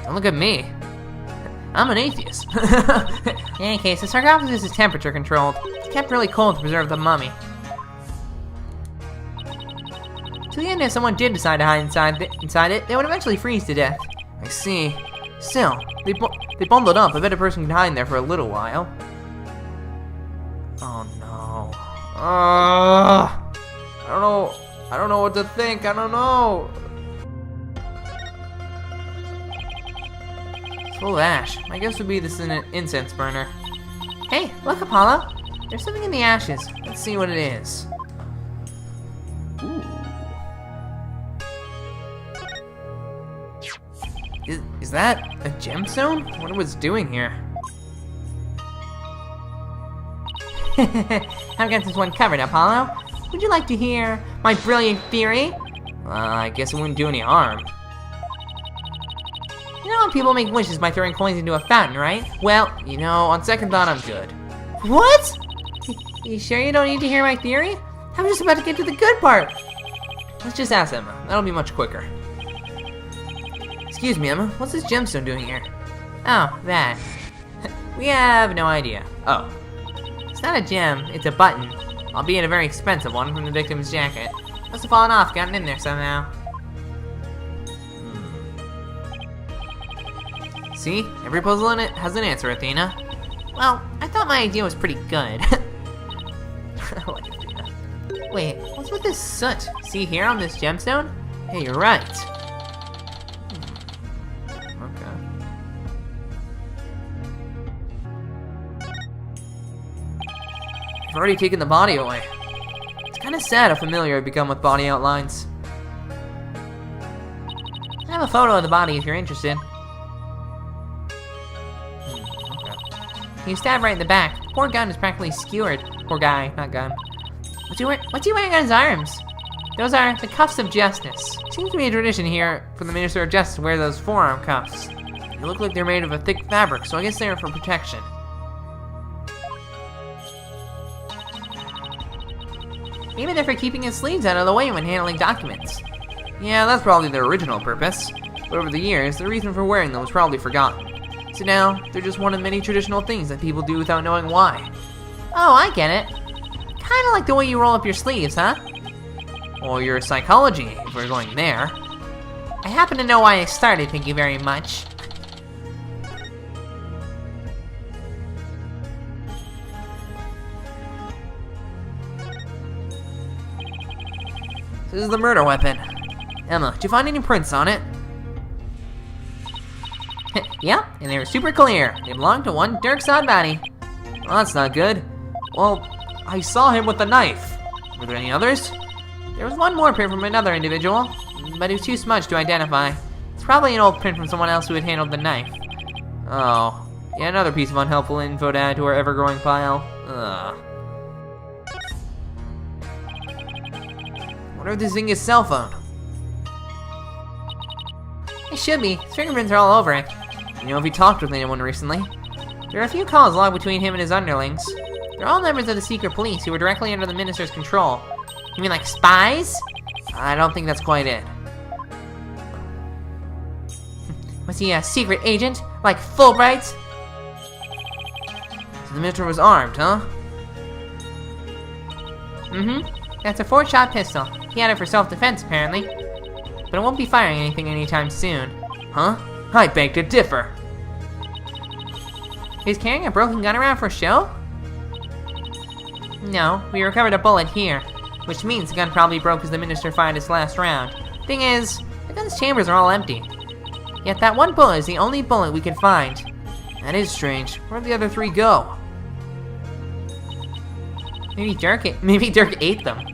Don't look at me. I'm an atheist.
In any case, the sarcophagus is temperature controlled. It's kept really cold to preserve the mummy. To the end, if someone did decide to hide inside it, they would eventually freeze to death.
I see. Still, they bundled up. I bet a person can hide in there for a little while. Oh no. I don't know what to think. I don't know. It's full of ash. My guess would be this is an incense burner.
Hey, look, Apollo. There's something in the ashes.
Let's see what it is. Ooh. Is that a gemstone? I wonder what it's doing here.
I've got this one covered, Apollo. Would you like to hear my brilliant theory?
I guess it wouldn't do any harm.
You know when people make wishes by throwing coins into a fountain, right? Well,
You know, on second thought, I'm good.
what? You sure you don't need to hear my theory? I'm just about to get to the good part.
Let's just ask Emma. That'll be much quicker. Excuse me, Emma. What's this gemstone doing here?
Oh, that. We have no idea.
Oh.
It's not a gem, it's a button. Albeit a very expensive one from the victim's jacket. Must have fallen off, gotten in there somehow.
See? Every puzzle in it has an answer, Athena.
Well, I thought my idea was pretty good.
I like Athena.
Wait, what's with this soot? See here on this gemstone?
Hey, you're right. Okay. I've already taken the body away. It's kind of sad how familiar I've become with body outlines.
I have a photo of the body if you're interested.
Okay.
He was stabbed right in the back. Poor gun is practically skewered. Poor guy, not gun. What's he wearing on his arms? Those are the cuffs of justice. Seems to be a tradition here for the Minister of Justice to wear those forearm cuffs. They look like they're made of a thick fabric, so I guess they're for protection. Maybe they're for keeping his sleeves out of the way when handling documents.
Yeah, that's probably their original purpose. But over the years, the reason for wearing them was probably forgotten. So now, they're just one of many traditional things that people do without knowing why.
Oh, I get it. Kinda like the way you roll up your sleeves, huh?
Or your psychology, if we're going there.
I happen to know why I started, thank you very much.
This is the murder weapon. Emma, did you find any prints on it?
Yep, and they were super clear. They belonged to one Dirk Sodbody.
Well, that's not good. Well, I saw him with the knife. Were there any others?
There was one more print from another individual, but it was too smudged to identify. It's probably an old print from someone else who had handled the knife.
Oh, yeah, another piece of unhelpful info to add to our ever-growing pile. Ugh. What if this thing is cell phone?
It should be. His fingerprints are all over it.
You know if he talked with anyone recently?
There are a few calls logged between him and his underlings. They're all members of the secret police who were directly under the minister's control. You mean like spies?
I don't think that's quite it.
Was he a secret agent? Like Fulbright?
So the minister was armed, huh?
Mm-hmm. That's a 4-shot pistol. He had it for self-defense, apparently. But it won't be firing anything anytime soon.
Huh? I beg to differ.
He's carrying a broken gun around for show? No, we recovered a bullet here, which means the gun probably broke as the minister fired his last round. Thing is, the gun's chambers are all empty. Yet that one bullet is the only bullet we could find.
That is strange. Where'd the other 3 go?
Maybe Dirk ate them.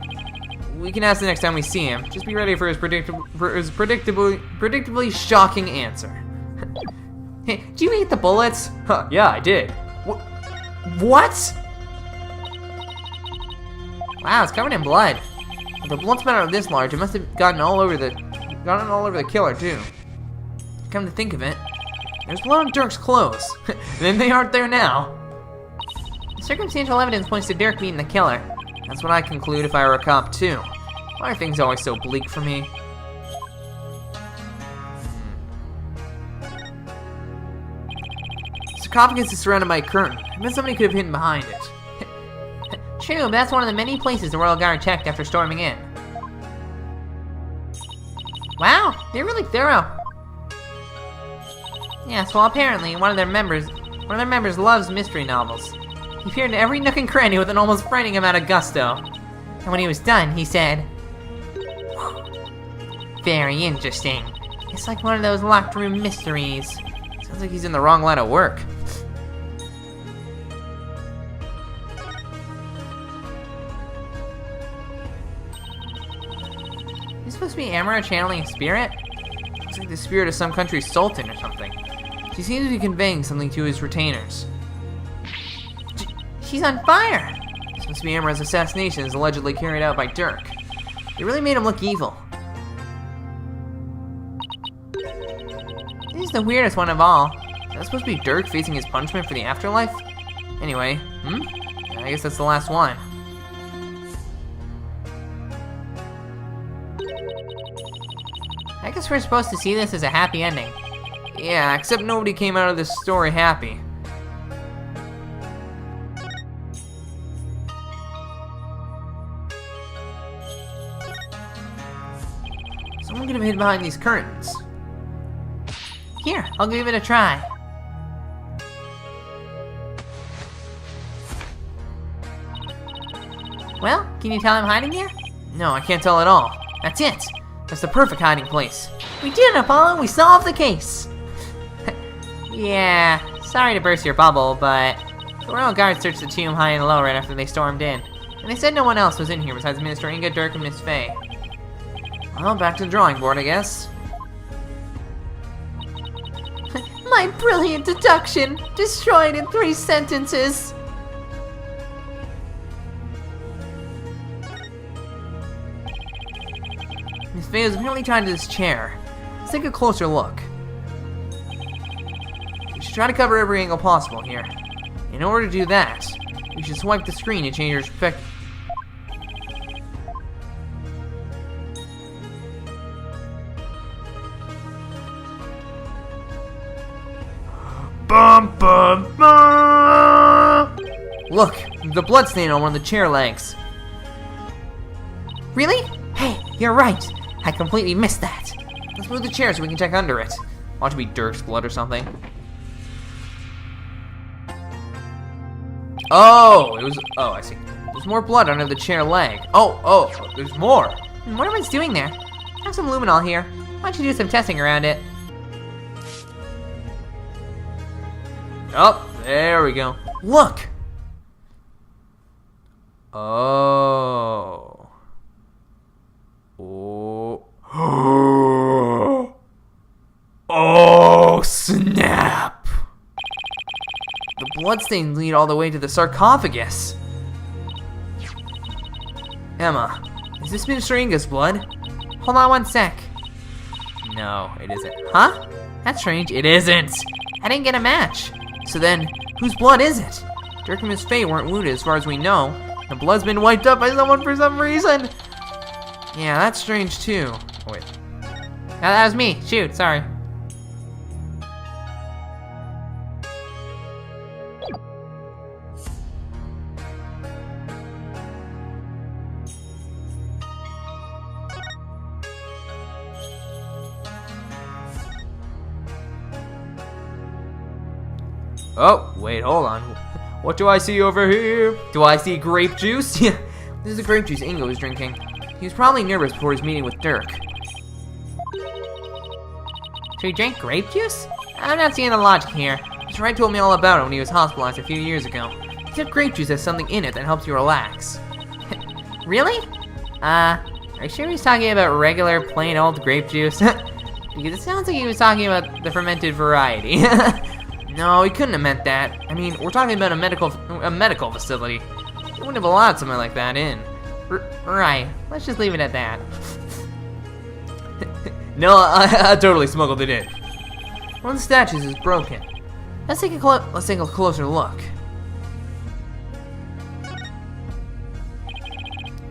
We can ask the next time we see him. Just be ready for his predictably shocking answer.
Hey, did you eat the bullets?
Huh, yeah, I did. What?
Wow, it's covered in blood.
If the blood spatter this large, it must have gotten all over the killer too. Come to think of it, there's blood on Dirk's clothes. Then they aren't there now.
The circumstantial evidence points to Dirk being the killer.
That's what I conclude if I were a cop too. Why are things always so bleak for me? The sarcophagus is surrounded by a curtain. I bet somebody could have hidden behind it.
True, but that's one of the many places the Royal Guard checked after storming in. Wow, they're really thorough. Yes, well apparently one of their members loves mystery novels. He peered into every nook and cranny with an almost frightening amount of gusto. And when he was done, he said, "Very interesting. It's like one of those locked room mysteries."
Sounds like he's in the wrong line of work.
Is this supposed to be Amara channeling a spirit?
Looks like the spirit of some country's sultan or something. She seems to be conveying something to his retainers.
She's on fire!
This must be Amara's assassination as allegedly carried out by Dirk. They really made him look evil.
This is the weirdest one of all.
Is that supposed to be Dirk facing his punishment for the afterlife? Anyway, I guess that's the last one.
I guess we're supposed to see this as a happy ending.
Yeah, except nobody came out of this story happy. Someone could have hid behind these curtains.
Here, I'll give it a try. Well, can you tell I'm hiding here?
No, I can't tell at all.
That's it.
That's the perfect hiding place.
We did it, Apollo. We solved the case. Yeah, sorry to burst your bubble, but the Royal Guard searched the tomb high and low right after they stormed in. And they said no one else was in here besides Minister Inga, Dirk, and Miss Faye.
Well, back to the drawing board, I guess.
My brilliant deduction! Destroyed in 3 sentences! His face is apparently tied to this chair. Let's take a closer look. We should try to cover every angle possible here. In order to do that, we should swipe the screen to change our perspective.
Bum bum bum.
Look, the blood stain on one of the chair legs. Really? Hey, you're right. I completely missed that. Let's move the chair so we can check under it.
Ought to be Dirk's blood or something. Oh, it was. Oh, I see.
There's more blood under the chair leg.
Oh, there's more.
What am I doing there? I have some luminol here. Why don't you do some testing around it?
Oh, there we go.
Look!
Oh. Oh.
Oh, snap.
The bloodstains lead all the way to the sarcophagus. Emma, is this Mr. Inga's blood? Hold on one sec.
No, it isn't.
Huh? That's strange. It isn't. I didn't get a match. So then, whose blood is it? Dirk and Miss Faye weren't wounded as far as we know. The blood's been wiped up by someone for some reason. Yeah, that's strange too.
Oh, wait.
That was me. Shoot, sorry.
Oh, wait, hold on. What do I see over here?
Do I see grape juice? Yeah, this is the grape juice Inga was drinking. He was probably nervous before his meeting with Dirk. So he drank grape juice? I'm not seeing the logic here. Mr. Wright told me all about it when he was hospitalized a few years ago. He said grape juice has something in it that helps you relax. Really? Are you sure he's talking about regular, plain old grape juice? Because it sounds like he was talking about the fermented variety. No, he couldn't have meant that. I mean, we're talking about a medical facility. They wouldn't have allowed something like that in. Right. Let's just leave it at that.
No, I totally smuggled it in.
One of the statues is broken. Let's take a closer look.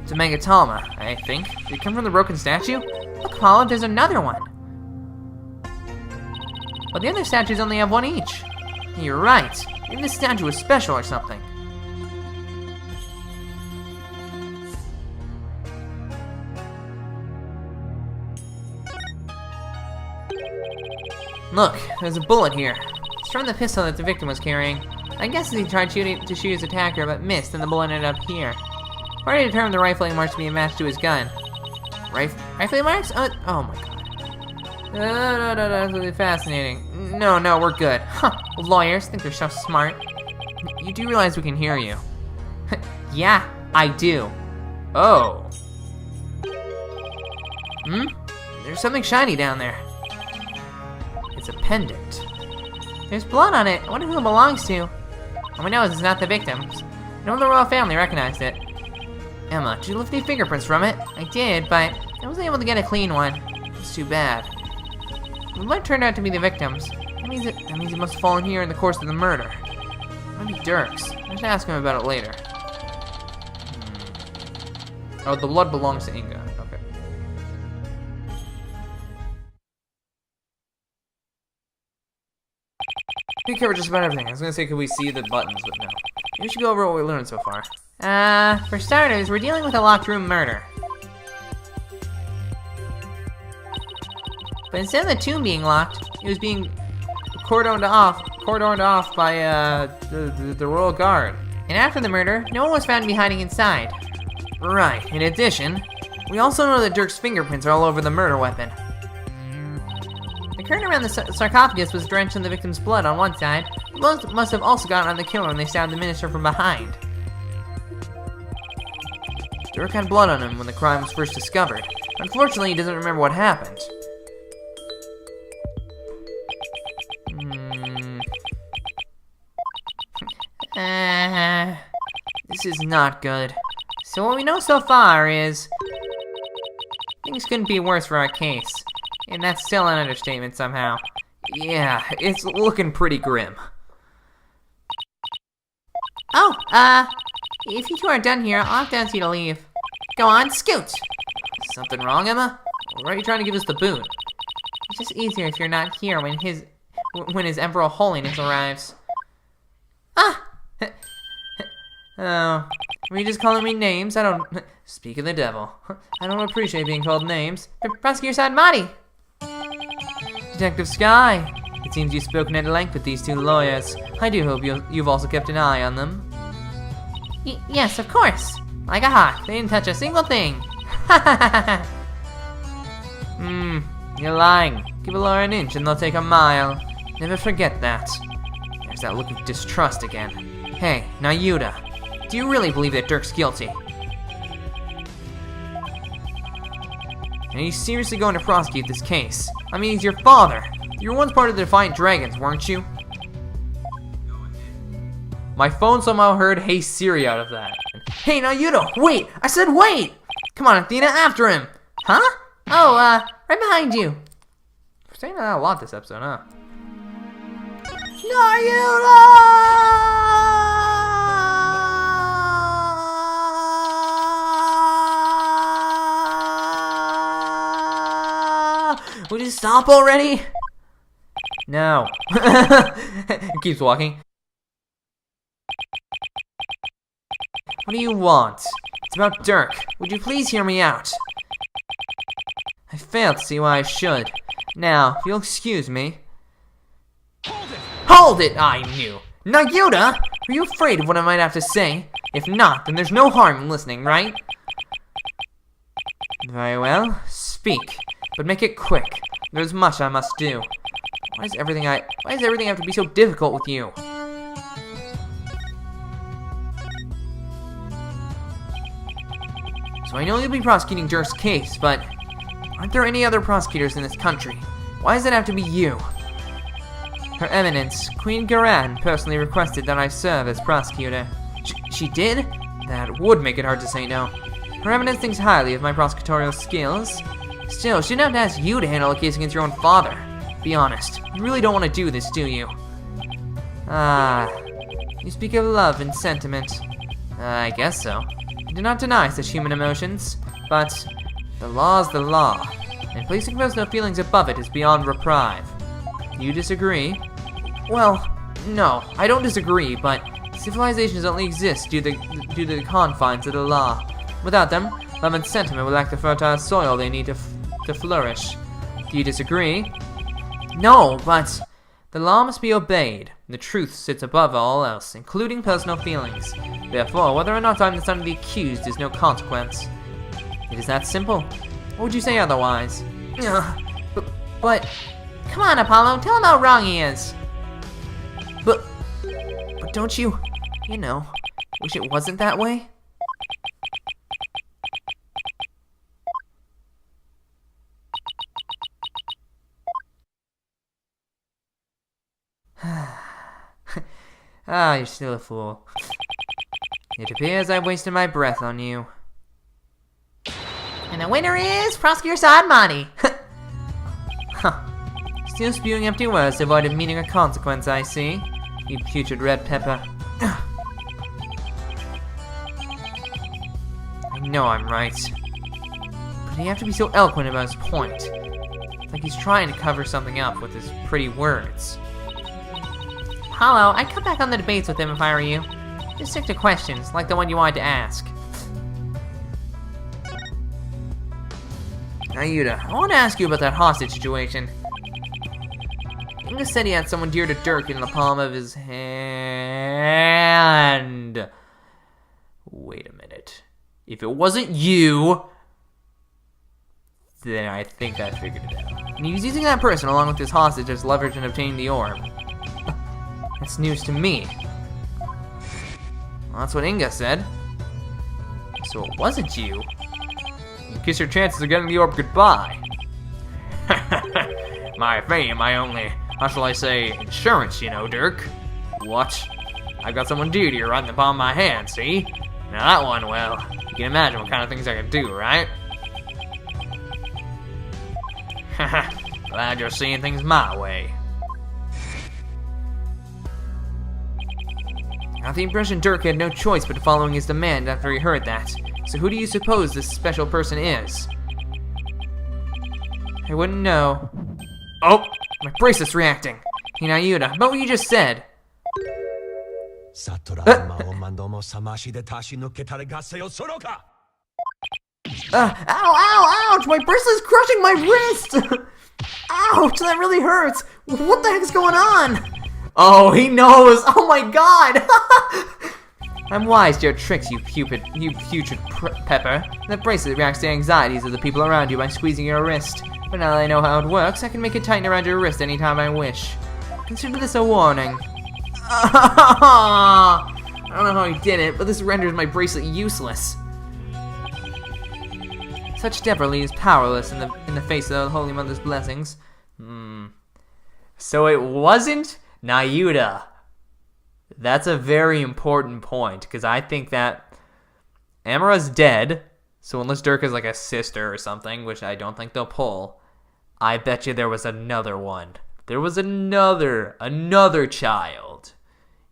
It's a Megatama, I think. Did it come from the broken statue? Look, Paula, there's another one. But the other statues only have one each. You're right. Maybe this statue was special or something. Look, there's a bullet here. It's from the pistol that the victim was carrying. I guess he tried to shoot his attacker, but missed, and the bullet ended up here. Already determined the rifling marks to be a match to his gun. Rifling marks? Oh my god. No, that's really fascinating. No, we're good. Huh, lawyers think they're so smart. You do realize we can hear you. Yeah, I do.
Oh.
There's something shiny down there. It's a pendant. There's blood on it. I wonder who it belongs to. All we know is it's not the victim's. No one in the royal family recognized it. Emma, did you lift any fingerprints from it? I did, but I wasn't able to get a clean one. It's too bad. The blood turned out to be the victim's. That means it must have fallen here in the course of the murder. Maybe Dirk's. I should ask him about it later.
Oh, the blood belongs to Inga. Okay.
We covered just about everything.
I was gonna say, could we see the buttons, but no.
We should go over what we learned so far. For starters, we're dealing with a locked room murder. But instead of the tomb being locked, it was being cordoned off by the royal guard. And after the murder, no one was found to be hiding inside. Right. In addition, we also know that Dirk's fingerprints are all over the murder weapon. The curtain around the sarcophagus was drenched in the victim's blood on one side. The blood must have also gotten on the killer when they stabbed the minister from behind. Dirk had blood on him when the crime was first discovered. Unfortunately, he doesn't remember what happened. This is not good. So what we know so far is Things couldn't be worse for our case. And that's still an understatement somehow.
Yeah, it's looking pretty grim.
Oh, if you two are done here, I'll have to ask you to leave. Go on, scoot!
Something wrong, Emma? Why are you trying to give us the boot?
It's just easier if you're not here when his Emperor Holiness arrives. Ah!
Oh, were you just calling me names? I don't... Speak of the devil. I don't appreciate being called names.
Prosecutor Sadmati!
Detective Sky, it seems you've spoken at length with these two lawyers. I do hope you've also kept an eye on them.
Yes, of course. Like a hawk, they didn't touch a single thing.
You're lying. Give a lawyer an inch and they'll take a mile. Never forget that. There's that look of distrust again. Hey, Nayuda, do you really believe that Dirk's guilty? Are you seriously going to prosecute this case? I mean, he's your father. You were once part of the Defiant Dragons, weren't you? My phone somehow heard "Hey Siri" out of that. Hey, Nayuda, wait! I said wait! Come on, Athena, after him!
Huh? Oh, right behind you.
We're saying that a lot this episode, huh? Nayuda! Would you stop already? No. He keeps walking. What do you want? It's about Dirk. Would you please hear me out? I fail to see why I should. Now, if you'll excuse me. Hold it! I knew. Nayuda! Are you afraid of what I might have to say? If not, then there's no harm in listening, right? Very well. Speak. But make it quick. There's much I must do. Why does everything have to be so difficult with you? So I know you'll be prosecuting Dirk's case, but aren't there any other prosecutors in this country? Why does it have to be you? Her Eminence, Queen Garan, personally requested that I serve as prosecutor. She did? That would make it hard to say no. Her Eminence thinks highly of my prosecutorial skills. Still, she didn't have to ask you to handle a case against your own father. Be honest, you really don't want to do this, do you? Ah, you speak of love and sentiment. I guess so. I do not deny such human emotions, but the law's the law, and placing personal feelings above it is beyond reprieve. You disagree? Well, no, I don't disagree, but civilizations only exist due to the confines of the law. Without them, love and sentiment will lack the fertile soil they need to flourish. Do you disagree? No, but the law must be obeyed. The truth sits above all else, including personal feelings. Therefore, whether or not I'm the son of the accused is no consequence. It is that simple. What would you say otherwise? But
Come on, Apollo, tell him how wrong he is.
But don't you wish it wasn't that way? Ah, you're still a fool. It appears I wasted my breath on you.
And the winner is Prosecutor Sadmati.
Huh. Still spewing empty words devoid of meaning or consequence, I see. You putrid red pepper. I know I'm right. But you have to be so eloquent about his point. It's like he's trying to cover something up with his pretty words.
Apollo, I'd come back on the debates with him if I were you. Just stick to questions, like the one you wanted to ask.
Nayuda, I want to ask you about that hostage situation. Inga said he had someone dear to Dirk in the palm of his hand. Wait a minute. If it wasn't you, then I think I figured it out. And he was using that person along with his hostage as leverage in obtaining the orb. That's news to me. Well, that's what Inga said. So it wasn't you. You kiss your chances of getting the orb goodbye. My fame, my only, how shall I say, insurance, Dirk. What? I've got someone dear to you right in the palm of my hand, see? Now that one, well, you can imagine what kind of things I can do, right?
Glad you're seeing things my way.
I got the impression Dirk had no choice but following his demand after he heard that. So who do you suppose this special person is? I wouldn't know. Oh, my bracelet's reacting. Hey, Nayuta, about what you just said. Ow, ouch! My bracelet's crushing my wrist! Ouch, that really hurts! What the heck's going on?
Oh, he knows! Oh my god!
I'm wise to your tricks, you putrid pepper. That bracelet reacts to anxieties of the people around you by squeezing your wrist. But now that I know how it works, I can make it tighten around your wrist anytime I wish. Consider this a warning. I don't know how he did it, but this renders my bracelet useless. Such debris is powerless in the face of the Holy Mother's blessings.
So it wasn't Nayuta. That's a very important point, because I think that Amara's dead, so unless Dirk is like a sister or something, which I don't think they'll pull, I bet you there was another one. There was another child.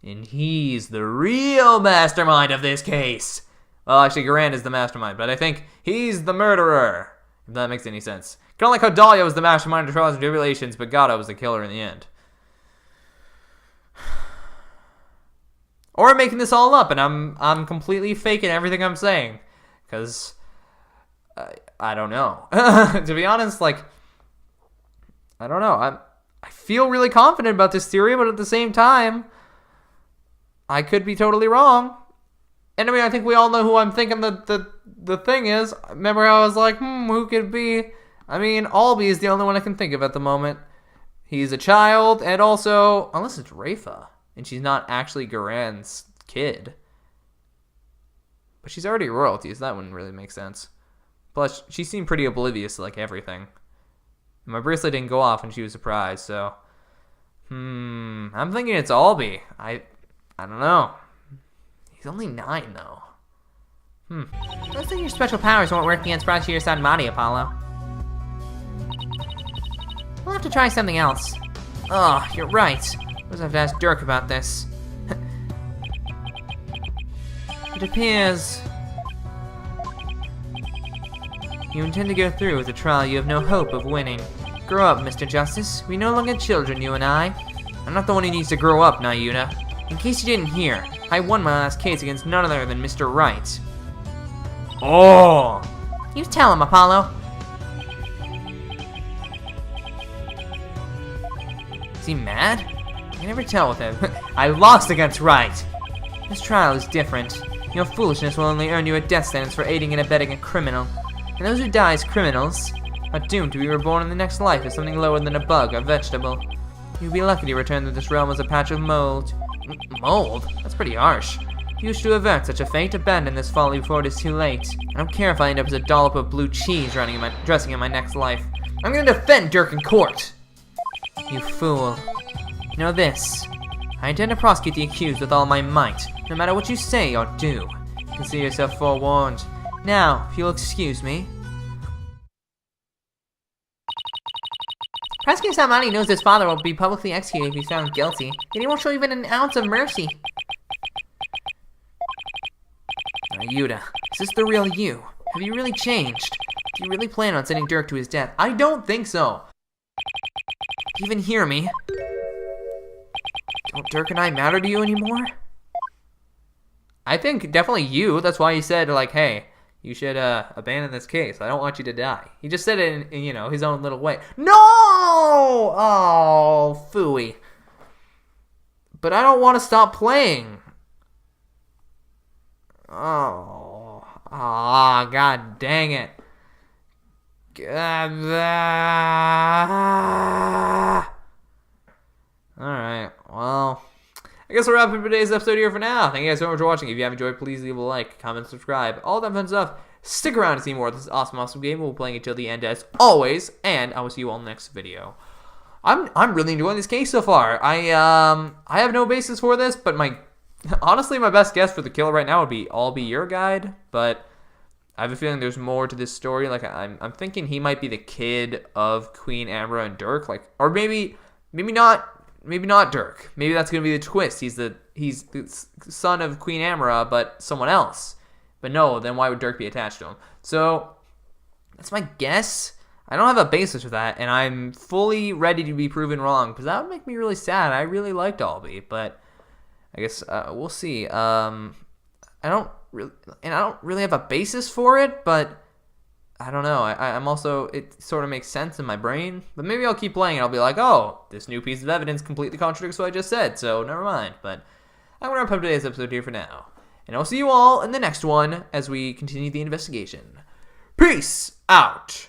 And he's the real mastermind of this case. Well, actually, Garand is the mastermind, but I think he's the murderer, if that makes any sense. Kind of like how Dahlia was the mastermind of Trials and Tribulations, but Gato was the killer in the end. Or I'm making this all up, and I'm completely faking everything I'm saying. Because, I don't know. To be honest, like, I don't know. I feel really confident about this theory, but at the same time, I could be totally wrong. And I mean, I think we all know who I'm thinking the thing is. Remember how I was like, who could it be? I mean, Albie is the only one I can think of at the moment. He's a child, and also, unless it's Rafa, and she's not actually Garand's kid. But she's already royalty, so that wouldn't really make sense. Plus, she seemed pretty oblivious to, like, everything. And my bracelet didn't go off, and she was surprised, so... I'm thinking it's Albie. I don't know. He's only 9, though.
Looks like your special powers won't work against Frontier Son Madi, Apollo. We'll have to try something else. Oh, you're right. We'll have to ask Dirk about this. It appears you intend to go through with a trial you have no hope of winning. Grow up, Mr. Justice. We're no longer children, you and I. I'm not the one who needs to grow up, Nayuta. In case you didn't hear, I won my last case against none other than Mr. Wright.
Oh!
You tell him, Apollo. Is he mad? I can never tell with him.
I lost against Wright.
This trial is different. Your foolishness will only earn you a death sentence for aiding and abetting a criminal. And those who die as criminals are doomed to be reborn in the next life as something lower than a bug or vegetable. You'd be lucky to return to this realm as a patch of mold. Mold? That's pretty harsh. If you wish to avert such a fate, abandon this folly before it is too late. I don't care if I end up as a dollop of blue cheese dressing in my next life. I'm gonna defend Dirk in court! You fool. Know this. I intend to prosecute the accused with all my might, no matter what you say or do. Consider yourself forewarned. Now, if you'll excuse me. Prosecutor Samani knows his father will be publicly executed if he's found guilty, yet he won't show even an ounce of mercy. Nayuta, is this the real you? Have you really changed? Do you really plan on sending Dirk to his death?
I don't think so.
Do you even hear me? Don't Dirk and I matter to you anymore?
I think definitely you. That's why he said, like, hey, you should abandon this case. I don't want you to die. He just said it in you know, his own little way. No! Oh, phooey. But I don't want to stop playing. Oh. Ah, god dang it. Alright, well, I guess we'll wrap up today's episode here for now. Thank you guys so much for watching. If you have enjoyed, please leave a like, comment, subscribe, all that fun stuff. Stick around to see more of this awesome game. We'll be playing it till the end as always, and I will see you all in the next video. I'm really enjoying this case so far. I have no basis for this, but honestly my best guess for the killer right now would be I'll be your guide, but
I have a feeling there's more to this story. Like I'm thinking he might be the kid of Queen Amra and Dirk, like, or maybe not Dirk. Maybe that's gonna be the twist. He's the son of Queen Amra, but someone else. But no, then why would Dirk be attached to him? So that's my guess. I don't have a basis for that, and I'm fully ready to be proven wrong because that would make me really sad. I really liked Albie, but I guess we'll see. I don't really have a basis for it, but I don't know. I'm also, it sort of makes sense in my brain, but maybe I'll keep playing and I'll be like, oh, this new piece of evidence completely contradicts what I just said, so never mind. But I'm going to wrap up today's episode here for now, and I'll see you all in the next one as we continue the investigation. Peace out!